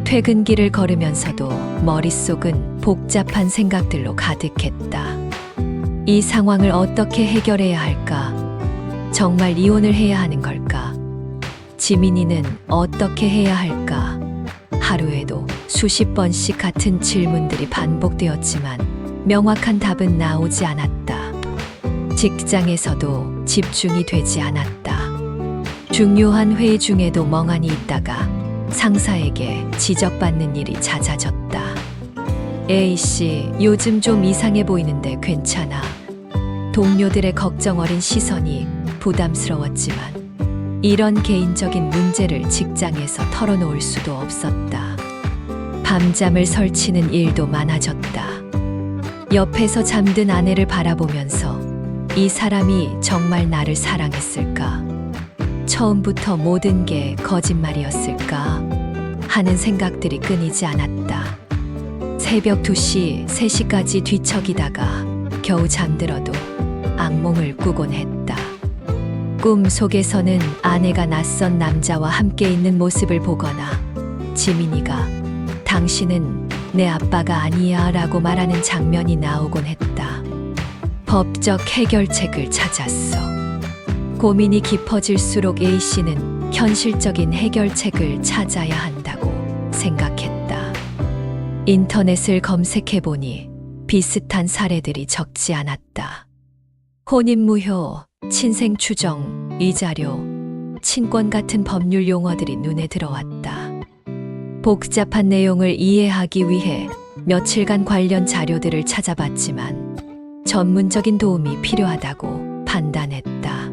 퇴근길을 걸으면서도 머릿속은 복잡한 생각들로 가득했다. 이 상황을 어떻게 해결해야 할까? 정말 이혼을 해야 하는 걸까? 지민이는 어떻게 해야 할까? 하루에도 수십 번씩 같은 질문들이 반복되었지만 명확한 답은 나오지 않았다. 직장에서도 집중이 되지 않았다. 중요한 회의 중에도 멍하니 있다가 상사에게 지적받는 일이 잦아졌다. A씨, 요즘 좀 이상해 보이는데 괜찮아? 동료들의 걱정 어린 시선이 부담스러웠지만 이런 개인적인 문제를 직장에서 털어놓을 수도 없었다. 밤잠을 설치는 일도 많아졌다. 옆에서 잠든 아내를 바라보면서 이 사람이 정말 나를 사랑했을까? 처음부터 모든 게 거짓말이었을까? 하는 생각들이 끊이지 않았다. 새벽 2시, 3시까지 뒤척이다가 겨우 잠들어도 악몽을 꾸곤 했다. 꿈 속에서는 아내가 낯선 남자와 함께 있는 모습을 보거나 지민이가 당신은 내 아빠가 아니야 라고 말하는 장면이 나오곤 했다. 법적 해결책을 찾았어. 고민이 깊어질수록 A씨는 현실적인 해결책을 찾아야 한다고 생각했다. 인터넷을 검색해보니 비슷한 사례들이 적지 않았다. 혼인무효, 친생 추정, 위자료, 친권 같은 법률 용어들이 눈에 들어왔다. 복잡한 내용을 이해하기 위해 며칠간 관련 자료들을 찾아봤지만 전문적인 도움이 필요하다고 판단했다.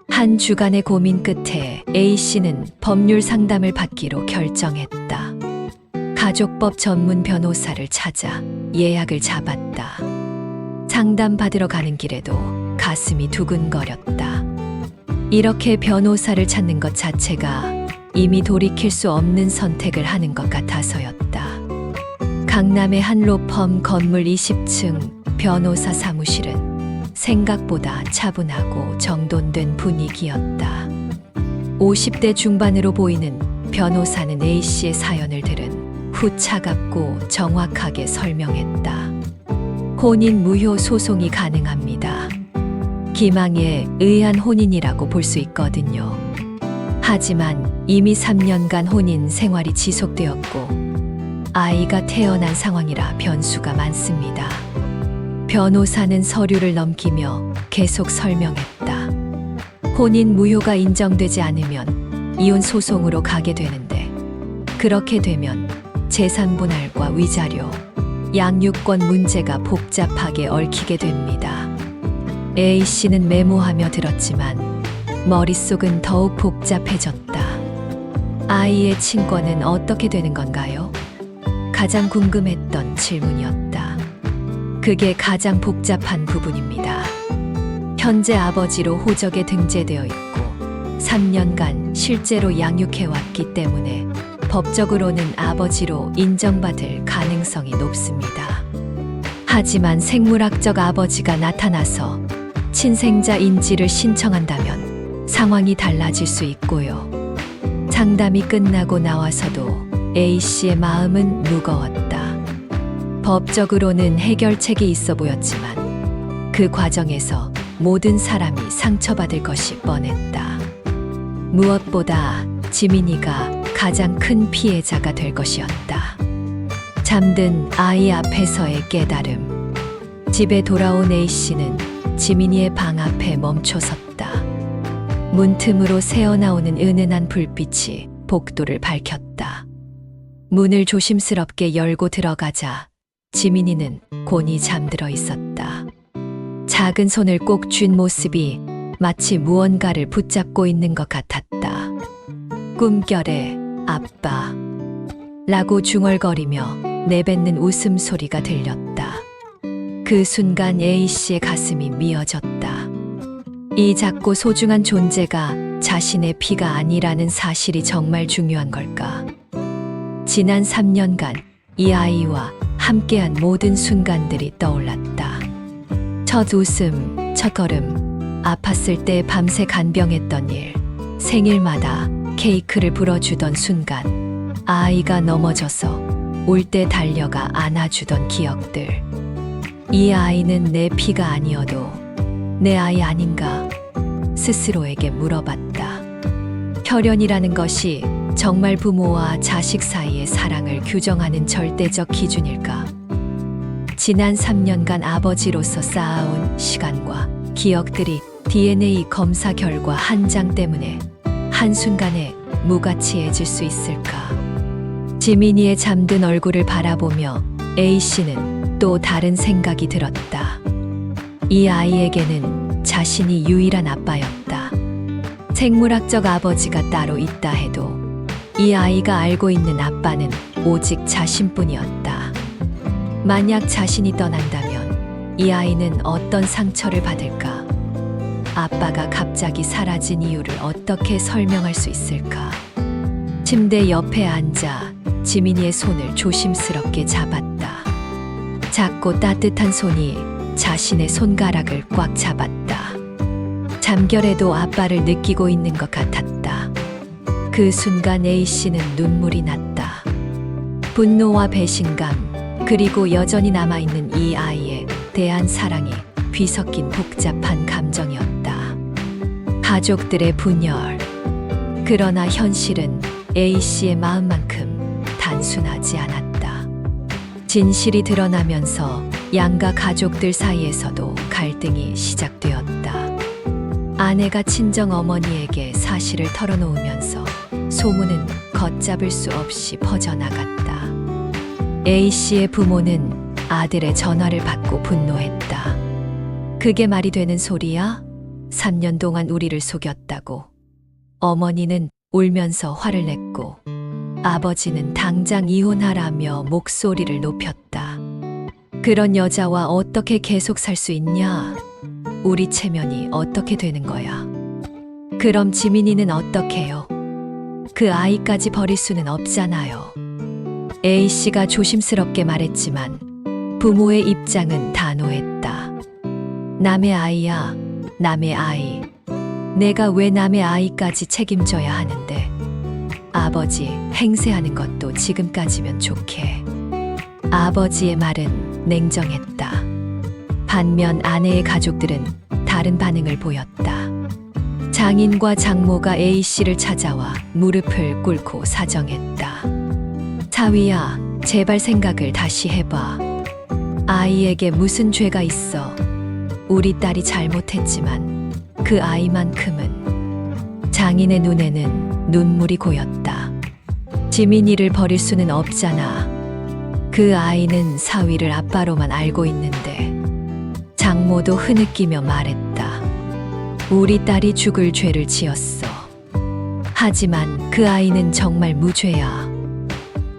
한 주간의 고민 끝에 A씨는 법률 상담을 받기로 결정했다. 가족법 전문 변호사를 찾아 예약을 잡았다. 상담 받으러 가는 길에도 가슴이 두근거렸다. 이렇게 변호사를 찾는 것 자체가 이미 돌이킬 수 없는 선택을 하는 것 같아서였다. 강남의 한 로펌 건물 20층 변호사 사무실은 생각보다 차분하고 정돈된 분위기였다. 50대 중반으로 보이는 변호사는 A씨의 사연을 들은 후 차갑고 정확하게 설명했다. 혼인 무효 소송이 가능합니다. 기망에 의한 혼인이라고 볼 수 있거든요. 하지만 이미 3년간 혼인 생활이 지속되었고 아이가 태어난 상황이라 변수가 많습니다. 변호사는 서류를 넘기며 계속 설명했다. 혼인 무효가 인정되지 않으면 이혼 소송으로 가게 되는데 그렇게 되면 재산 분할과 위자료, 양육권 문제가 복잡하게 얽히게 됩니다. A씨는 메모하며 들었지만 머릿속은 더욱 복잡해졌다. 아이의 친권은 어떻게 되는 건가요? 가장 궁금했던 질문이었다. 그게 가장 복잡한 부분입니다. 현재 아버지로 호적에 등재되어 있고 3년간 실제로 양육해왔기 때문에 법적으로는 아버지로 인정받을 가능성이 높습니다. 하지만 생물학적 아버지가 나타나서 친생자 인지를 신청한다면 상황이 달라질 수 있고요. 상담이 끝나고 나와서도 A씨의 마음은 무거웠다. 법적으로는 해결책이 있어 보였지만 그 과정에서 모든 사람이 상처받을 것이 뻔했다. 무엇보다 지민이가 가장 큰 피해자가 될 것이었다. 잠든 아이 앞에서의 깨달음. 집에 돌아온 A씨는 지민이의 방 앞에 멈춰섰다. 문틈으로 새어나오는 은은한 불빛이 복도를 밝혔다. 문을 조심스럽게 열고 들어가자 지민이는 곤히 잠들어 있었다. 작은 손을 꼭 쥔 모습이 마치 무언가를 붙잡고 있는 것 같았다. 꿈결에 아빠 라고 중얼거리며 내뱉는 웃음소리가 들렸다. 그 순간 A씨의 가슴이 미어졌다. 이 작고 소중한 존재가 자신의 피가 아니라는 사실이 정말 중요한 걸까? 지난 3년간 이 아이와 함께한 모든 순간들이 떠올랐다. 첫 웃음, 첫 걸음, 아팠을 때 밤새 간병했던 일, 생일마다 케이크를 불어주던 순간, 아이가 넘어져서 울 때 달려가 안아주던 기억들. 이 아이는 내 피가 아니어도 내 아이 아닌가 스스로에게 물어봤다. 혈연이라는 것이 정말 부모와 자식 사이의 사랑을 규정하는 절대적 기준일까? 지난 3년간 아버지로서 쌓아온 시간과 기억들이 DNA 검사 결과 한 장 때문에 한순간에 무가치해질 수 있을까? 지민이의 잠든 얼굴을 바라보며 A씨는 또 다른 생각이 들었다. 이 아이에게는 자신이 유일한 아빠였다. 생물학적 아버지가 따로 있다 해도 이 아이가 알고 있는 아빠는 오직 자신뿐이었다. 만약 자신이 떠난다면 이 아이는 어떤 상처를 받을까? 아빠가 갑자기 사라진 이유를 어떻게 설명할 수 있을까? 침대 옆에 앉아 지민이의 손을 조심스럽게 잡았다. 작고 따뜻한 손이 자신의 손가락을 꽉 잡았다. 잠결에도 아빠를 느끼고 있는 것 같았다. 그 순간 A씨는 눈물이 났다. 분노와 배신감, 그리고 여전히 남아있는 이 아이에 대한 사랑이 뒤섞인 복잡한 감정이었다. 가족들의 분열. 그러나 현실은 A씨의 마음만큼 단순하지 않았다. 진실이 드러나면서 양가 가족들 사이에서도 갈등이 시작되었다. 아내가 친정 어머니에게 사실을 털어놓으면서 소문은 걷잡을 수 없이 퍼져나갔다. A씨의 부모는 아들의 전화를 받고 분노했다. 그게 말이 되는 소리야? 3년 동안 우리를 속였다고. 어머니는 울면서 화를 냈고 아버지는 당장 이혼하라며 목소리를 높였다. 그런 여자와 어떻게 계속 살 수 있냐? 우리 체면이 어떻게 되는 거야? 그럼 지민이는 어떡해요? 그 아이까지 버릴 수는 없잖아요. A씨가 조심스럽게 말했지만 부모의 입장은 단호했다. 남의 아이야, 남의 아이. 내가 왜 남의 아이까지 책임져야 하는데? 아버지 행세하는 것도 지금까지면 좋게. 아버지의 말은 냉정했다. 반면 아내의 가족들은 다른 반응을 보였다. 장인과 장모가 A씨를 찾아와 무릎을 꿇고 사정했다. 사위야, 제발 생각을 다시 해봐. 아이에게 무슨 죄가 있어? 우리 딸이 잘못했지만 그 아이만큼은. 장인의 눈에는 눈물이 고였다. 지민이를 버릴 수는 없잖아. 그 아이는 사위를 아빠로만 알고 있는데. 장모도 흐느끼며 말했다. 우리 딸이 죽을 죄를 지었어. 하지만 그 아이는 정말 무죄야.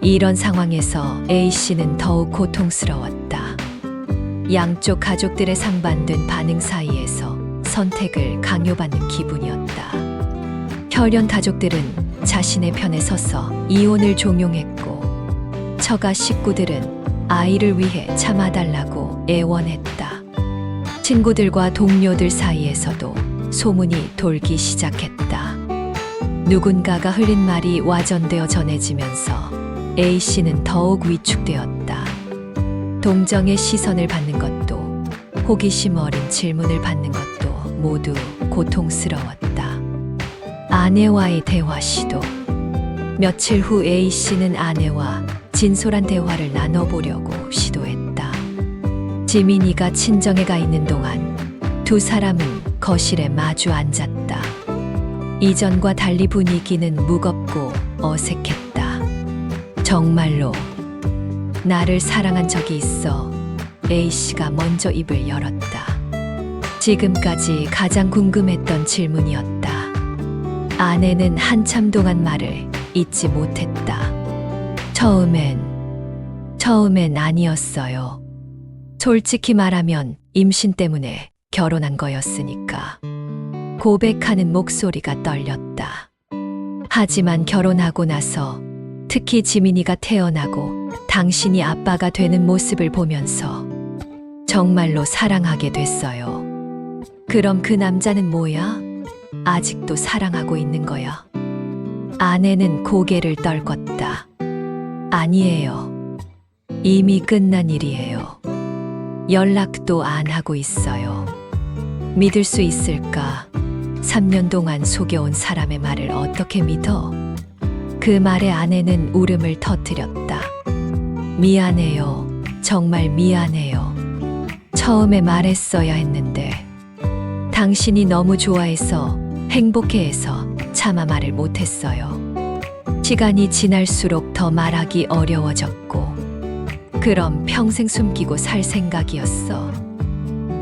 이런 상황에서 A씨는 더욱 고통스러웠다. 양쪽 가족들의 상반된 반응 사이에서 선택을 강요받는 기분이었다. 혈연 가족들은 자신의 편에 서서 이혼을 종용했고 처가 식구들은 아이를 위해 참아달라고 애원했다. 친구들과 동료들 사이에서도 소문이 돌기 시작했다. 누군가가 흘린 말이 와전되어 전해지면서 A씨는 더욱 위축되었다. 동정의 시선을 받는 것도, 호기심 어린 질문을 받는 것도 모두 고통스러웠다. 아내와의 대화 시도. 며칠 후 A씨는 아내와 진솔한 대화를 나눠보려고 시도했다. 지민이가 친정에 가 있는 동안 두 사람은 거실에 마주 앉았다. 이전과 달리 분위기는 무겁고 어색했다. 정말로 나를 사랑한 적이 있어. A씨가 먼저 입을 열었다. 지금까지 가장 궁금했던 질문이었다. 아내는 한참 동안 말을 잇지 못했다. 처음엔 아니었어요. 솔직히 말하면 임신 때문에 결혼한 거였으니까. 고백하는 목소리가 떨렸다. 하지만 결혼하고 나서 특히 지민이가 태어나고 당신이 아빠가 되는 모습을 보면서 정말로 사랑하게 됐어요. 그럼 그 남자는 뭐야? 아직도 사랑하고 있는 거야? 아내는 고개를 떨궜다. 아니에요. 이미 끝난 일이에요. 연락도 안 하고 있어요. 믿을 수 있을까? 3년 동안 속여온 사람의 말을 어떻게 믿어? 그 말에 아내는 울음을 터뜨렸다. 미안해요. 정말 미안해요. 처음에 말했어야 했는데. 당신이 너무 좋아해서, 행복해해서 차마 말을 못했어요. 시간이 지날수록 더 말하기 어려워졌고, 그럼 평생 숨기고 살 생각이었어.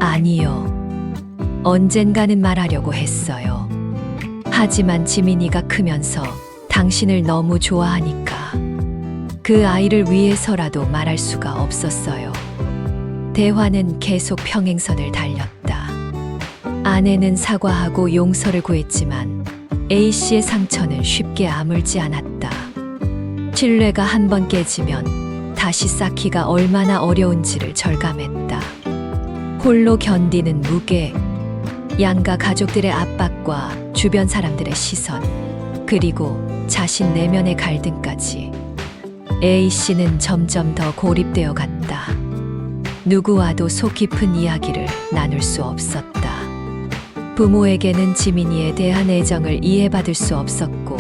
아니요. 언젠가는 말하려고 했어요. 하지만 지민이가 크면서 당신을 너무 좋아하니까 그 아이를 위해서라도 말할 수가 없었어요. 대화는 계속 평행선을 달렸다. 아내는 사과하고 용서를 구했지만 A씨의 상처는 쉽게 아물지 않았다. 신뢰가 한번 깨지면 다시 쌓기가 얼마나 어려운지를 절감했다. 홀로 견디는 무게, 양가 가족들의 압박과 주변 사람들의 시선, 그리고 자신 내면의 갈등까지. A씨는 점점 더 고립되어 갔다. 누구와도 속 깊은 이야기를 나눌 수 없었다. 부모에게는 지민이에 대한 애정을 이해받을 수 없었고,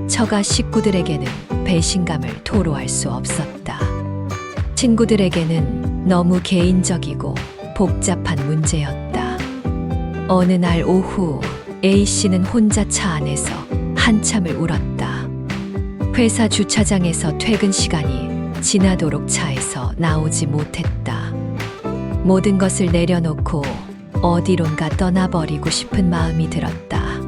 처가 식구들에게는 배신감을 토로할 수 없었다. 친구들에게는 너무 개인적이고 복잡한 문제였다. 어느 날 오후 A씨는 혼자 차 안에서 한참을 울었다. 회사 주차장에서 퇴근 시간이 지나도록 차에서 나오지 못했다. 모든 것을 내려놓고 어디론가 떠나버리고 싶은 마음이 들었다.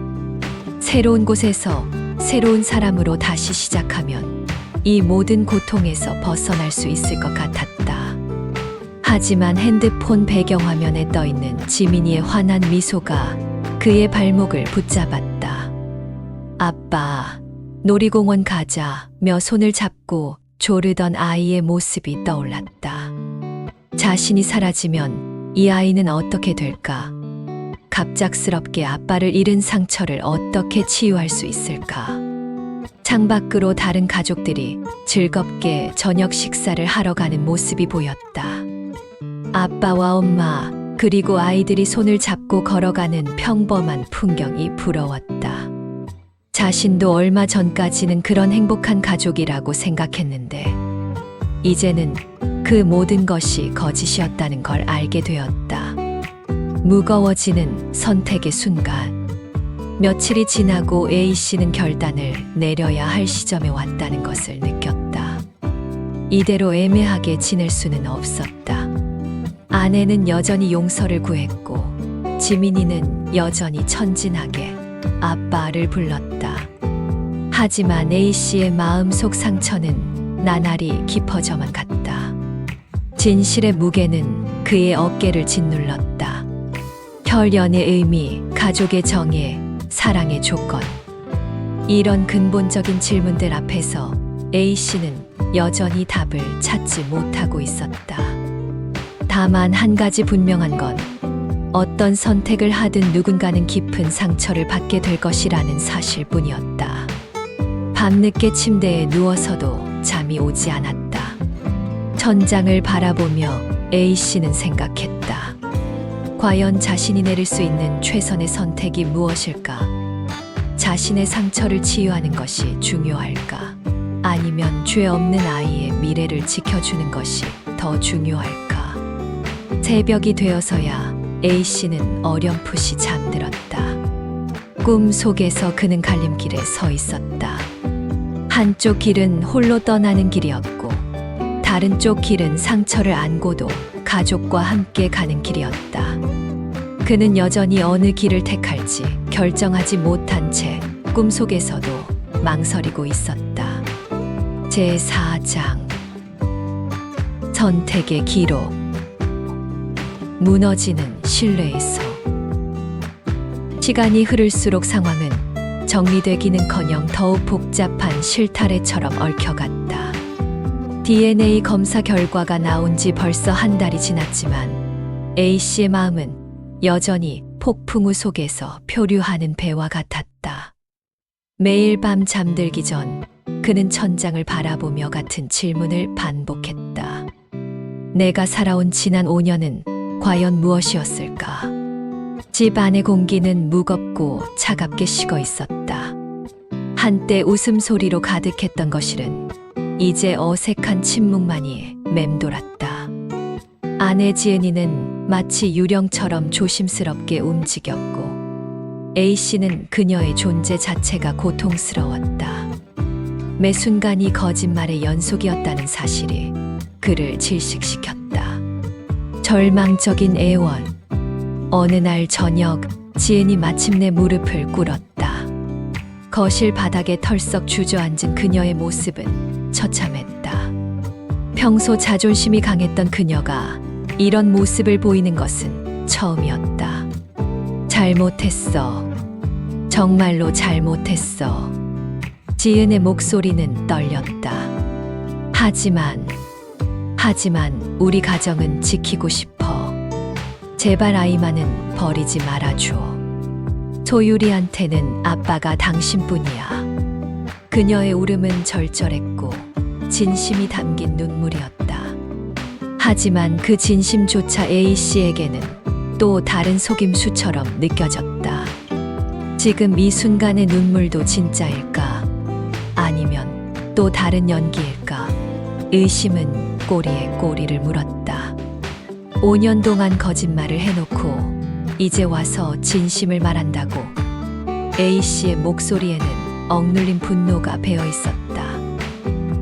새로운 곳에서 새로운 사람으로 다시 시작하면 이 모든 고통에서 벗어날 수 있을 것 같았다. 하지만 핸드폰 배경화면에 떠있는 지민이의 환한 미소가 그의 발목을 붙잡았다. 아빠, 놀이공원 가자며 손을 잡고 조르던 아이의 모습이 떠올랐다. 자신이 사라지면 이 아이는 어떻게 될까? 갑작스럽게 아빠를 잃은 상처를 어떻게 치유할 수 있을까? 창밖으로 다른 가족들이 즐겁게 저녁 식사를 하러 가는 모습이 보였다. 아빠와 엄마, 그리고 아이들이 손을 잡고 걸어가는 평범한 풍경이 부러웠다. 자신도 얼마 전까지는 그런 행복한 가족이라고 생각했는데, 이제는 그 모든 것이 거짓이었다는 걸 알게 되었다. 무거워지는 선택의 순간. 며칠이 지나고 A씨는 결단을 내려야 할 시점에 왔다는 것을 느꼈다. 이대로 애매하게 지낼 수는 없었다. 아내는 여전히 용서를 구했고 지민이는 여전히 천진하게 아빠를 불렀다. 하지만 A씨의 마음속 상처는 나날이 깊어져만 갔다. 진실의 무게는 그의 어깨를 짓눌렀다. 혈연의 의미, 가족의 정예, 사랑의 조건. 이런 근본적인 질문들 앞에서 A씨는 여전히 답을 찾지 못하고 있었다. 다만 한 가지 분명한 건 어떤 선택을 하든 누군가는 깊은 상처를 받게 될 것이라는 사실뿐이었다. 밤늦게 침대에 누워서도 잠이 오지 않았다. 천장을 바라보며 A씨는 생각했다. 과연 자신이 내릴 수 있는 최선의 선택이 무엇일까? 자신의 상처를 치유하는 것이 중요할까? 아니면 죄 없는 아이의 미래를 지켜주는 것이 더 중요할까? 새벽이 되어서야 A씨는 어렴풋이 잠들었다. 꿈 속에서 그는 갈림길에 서 있었다. 한쪽 길은 홀로 떠나는 길이었고 다른 쪽 길은 상처를 안고도 가족과 함께 가는 길이었다. 그는 여전히 어느 길을 택할지 결정하지 못한 채 꿈속에서도 망설이고 있었다. 제4장 선택의 기록. 무너지는 신뢰에서. 시간이 흐를수록 상황은 정리되기는커녕 더욱 복잡한 실타래처럼 얽혀갔다. DNA 검사 결과가 나온 지 벌써 한 달이 지났지만 A씨의 마음은 여전히 폭풍우 속에서 표류하는 배와 같았다. 매일 밤 잠들기 전 그는 천장을 바라보며 같은 질문을 반복했다. 내가 살아온 지난 5년은 과연 무엇이었을까? 집 안의 공기는 무겁고 차갑게 식어 있었다. 한때 웃음소리로 가득했던 거실은 이제 어색한 침묵만이 맴돌았다. 아내 지은이는 마치 유령처럼 조심스럽게 움직였고 A씨는 그녀의 존재 자체가 고통스러웠다. 매 순간이 거짓말의 연속이었다는 사실이 그를 질식시켰다. 절망적인 애원. 어느 날 저녁 지은이 마침내 무릎을 꿇었다. 거실 바닥에 털썩 주저앉은 그녀의 모습은 처참했다. 평소 자존심이 강했던 그녀가 이런 모습을 보이는 것은 처음이었다. 잘못했어. 정말로 잘못했어. 지은의 목소리는 떨렸다. 하지만 우리 가정은 지키고 싶어. 제발 아이만은 버리지 말아줘. 소유리한테는 아빠가 당신뿐이야. 그녀의 울음은 절절했고 진심이 담긴 눈물이었다. 하지만 그 진심조차 A씨에게는 또 다른 속임수처럼 느껴졌다. 지금 이 순간의 눈물도 진짜일까? 아니면 또 다른 연기일까? 의심은 꼬리에 꼬리를 물었다. 5년 동안 거짓말을 해놓고 이제 와서 진심을 말한다고. A씨의 목소리에는 억눌린 분노가 배어 있었다.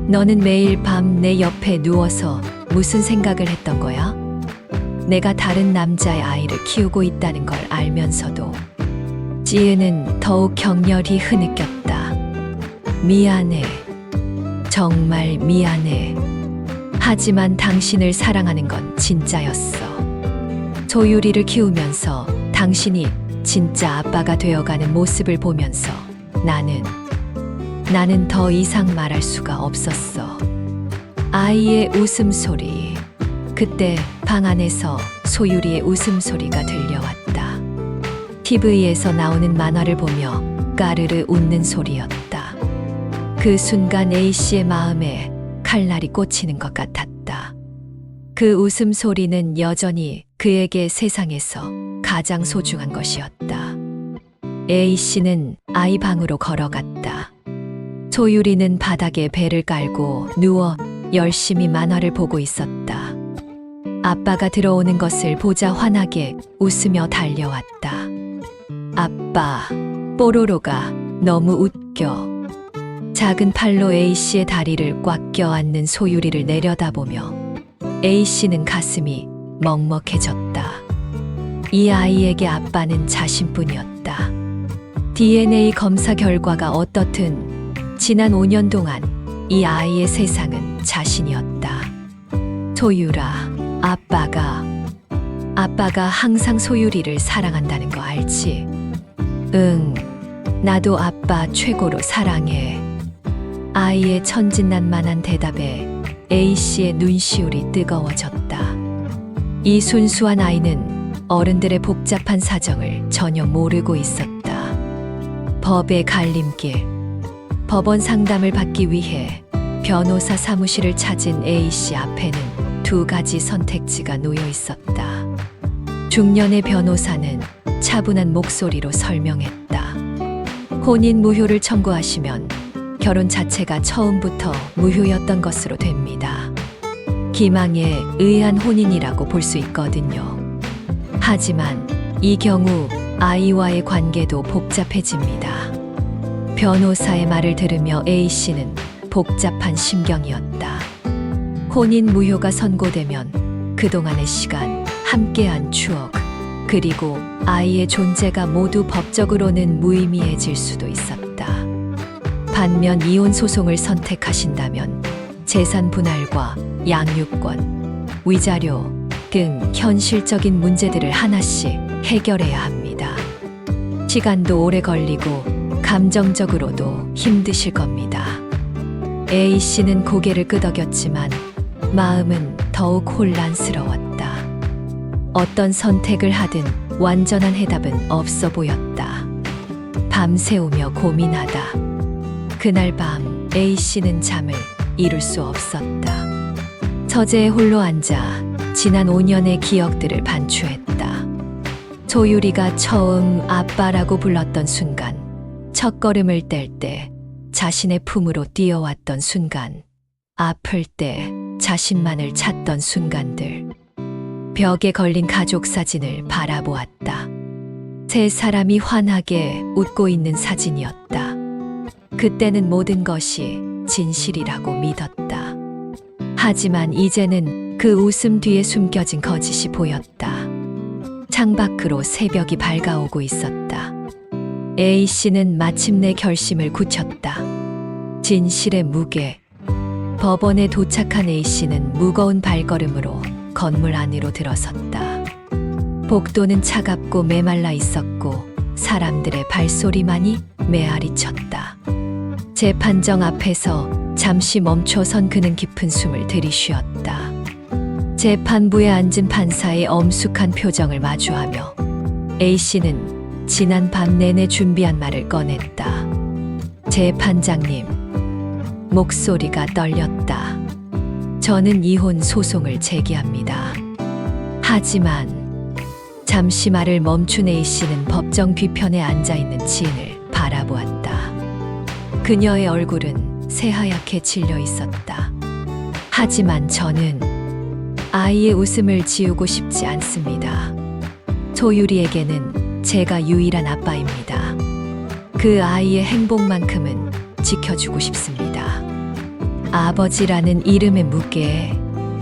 너는 매일 밤 내 옆에 누워서 무슨 생각을 했던 거야? 내가 다른 남자의 아이를 키우고 있다는 걸 알면서도. 지은은 더욱 격렬히 흐느꼈다. 미안해. 정말 미안해. 하지만 당신을 사랑하는 건 진짜였어. 소유리를 키우면서 당신이 진짜 아빠가 되어가는 모습을 보면서 나는 더 이상 말할 수가 없었어. 아이의 웃음소리. 그때 방 안에서 소유리의 웃음소리가 들려왔다. TV에서 나오는 만화를 보며 까르르 웃는 소리였다. 그 순간 A씨의 마음에 칼날이 꽂히는 것 같았다. 그 웃음소리는 여전히 그에게 세상에서 가장 소중한 것이었다. A씨는 아이 방으로 걸어갔다. 소유리는 바닥에 배를 깔고 누워 열심히 만화를 보고 있었다. 아빠가 들어오는 것을 보자 환하게 웃으며 달려왔다. 아빠, 뽀로로가 너무 웃겨. 작은 팔로 A씨의 다리를 꽉 껴안는 소유리를 내려다보며 A씨는 가슴이 먹먹해졌다. 이 아이에게 아빠는 자신뿐이었다. DNA 검사 결과가 어떻든 지난 5년 동안 이 아이의 세상은 자신이었다. 소유라, 아빠가 항상 소유리를 사랑한다는 거 알지? 응, 나도 아빠 최고로 사랑해. 아이의 천진난만한 대답에 A씨의 눈시울이 뜨거워졌다. 이 순수한 아이는 어른들의 복잡한 사정을 전혀 모르고 있었다. 법의 갈림길. 법원 상담을 받기 위해 변호사 사무실을 찾은 A씨 앞에는 두 가지 선택지가 놓여 있었다. 중년의 변호사는 차분한 목소리로 설명했다. 혼인 무효를 청구하시면 결혼 자체가 처음부터 무효였던 것으로 됩니다. 기망에 의한 혼인이라고 볼 수 있거든요. 하지만 이 경우 아이와의 관계도 복잡해집니다. 변호사의 말을 들으며 A씨는 복잡한 심경이었다. 혼인 무효가 선고되면 그동안의 시간, 함께한 추억, 그리고 아이의 존재가 모두 법적으로는 무의미해질 수도 있었다. 반면 이혼 소송을 선택하신다면 재산 분할과 양육권, 위자료 등 현실적인 문제들을 하나씩 해결해야 합니다. 시간도 오래 걸리고 감정적으로도 힘드실 겁니다. A씨는 고개를 끄덕였지만 마음은 더욱 혼란스러웠다. 어떤 선택을 하든 완전한 해답은 없어 보였다. 밤새우며 고민하다. 그날 밤 A씨는 잠을 이룰 수 없었다. 서재에 홀로 앉아 지난 5년의 기억들을 반추했다. 소유리가 처음 아빠라고 불렀던 순간, 첫걸음을 뗄 때 자신의 품으로 뛰어왔던 순간, 아플 때 자신만을 찾던 순간들. 벽에 걸린 가족 사진을 바라보았다. 세 사람이 환하게 웃고 있는 사진이었다. 그때는 모든 것이 진실이라고 믿었다. 하지만 이제는 그 웃음 뒤에 숨겨진 거짓이 보였다. 창밖으로 새벽이 밝아오고 있었다. A씨는 마침내 결심을 굳혔다. 진실의 무게. 법원에 도착한 A씨는 무거운 발걸음으로 건물 안으로 들어섰다. 복도는 차갑고 메말라 있었고 사람들의 발소리만이 메아리 쳤다. 재판정 앞에서 잠시 멈춰선 그는 깊은 숨을 들이쉬었다. 재판부에 앉은 판사의 엄숙한 표정을 마주하며 A씨는 지난 밤 내내 준비한 말을 꺼냈다. 재판장님, 목소리가 떨렸다. 저는 이혼 소송을 제기합니다. 하지만 잠시 말을 멈춘 A씨는 법정 뒤편에 앉아있는 지은을 바라보았다. 그녀의 얼굴은 새하얗게 질려 있었다. 하지만 저는 아이의 웃음을 지우고 싶지 않습니다. 소유리에게는 제가 유일한 아빠입니다. 그 아이의 행복만큼은 지켜주고 싶습니다. 아버지라는 이름에 묻게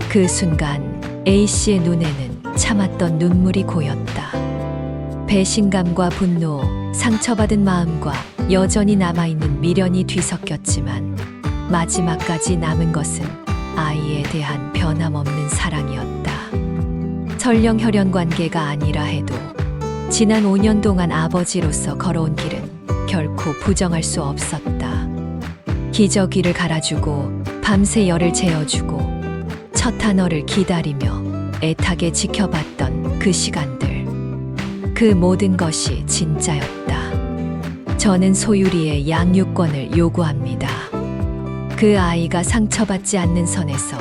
그 순간 A씨의 눈에는 참았던 눈물이 고였다. 배신감과 분노, 상처받은 마음과 여전히 남아있는 미련이 뒤섞였지만 마지막까지 남은 것은 아이에 대한 변함없는 사랑이었다. 설령 혈연 관계가 아니라 해도 지난 5년 동안 아버지로서 걸어온 길은 결코 부정할 수 없었다. 기저귀를 갈아주고 밤새 열을 재어주고 첫 단어를 기다리며 애타게 지켜봤던 그 시간들. 그 모든 것이 진짜였다. 저는 소유리의 양육권을 요구합니다. 그 아이가 상처받지 않는 선에서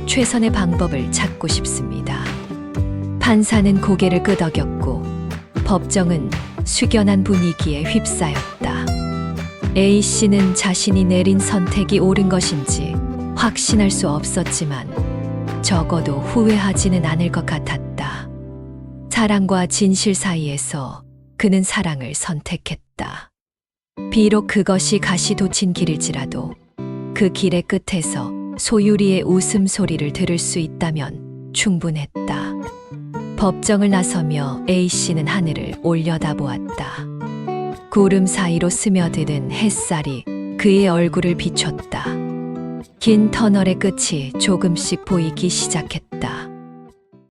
최선의 방법을 찾고 싶습니다. 판사는 고개를 끄덕였고 법정은 숙연한 분위기에 휩싸였다. A씨는 자신이 내린 선택이 옳은 것인지 확신할 수 없었지만 적어도 후회하지는 않을 것 같았다. 사랑과 진실 사이에서 그는 사랑을 선택했다. 비록 그것이 가시도친 길일지라도 그 길의 끝에서 소유리의 웃음소리를 들을 수 있다면 충분했다. 법정을 나서며 A씨는 하늘을 올려다보았다. 구름 사이로 스며드는 햇살이 그의 얼굴을 비췄다. 긴 터널의 끝이 조금씩 보이기 시작했다.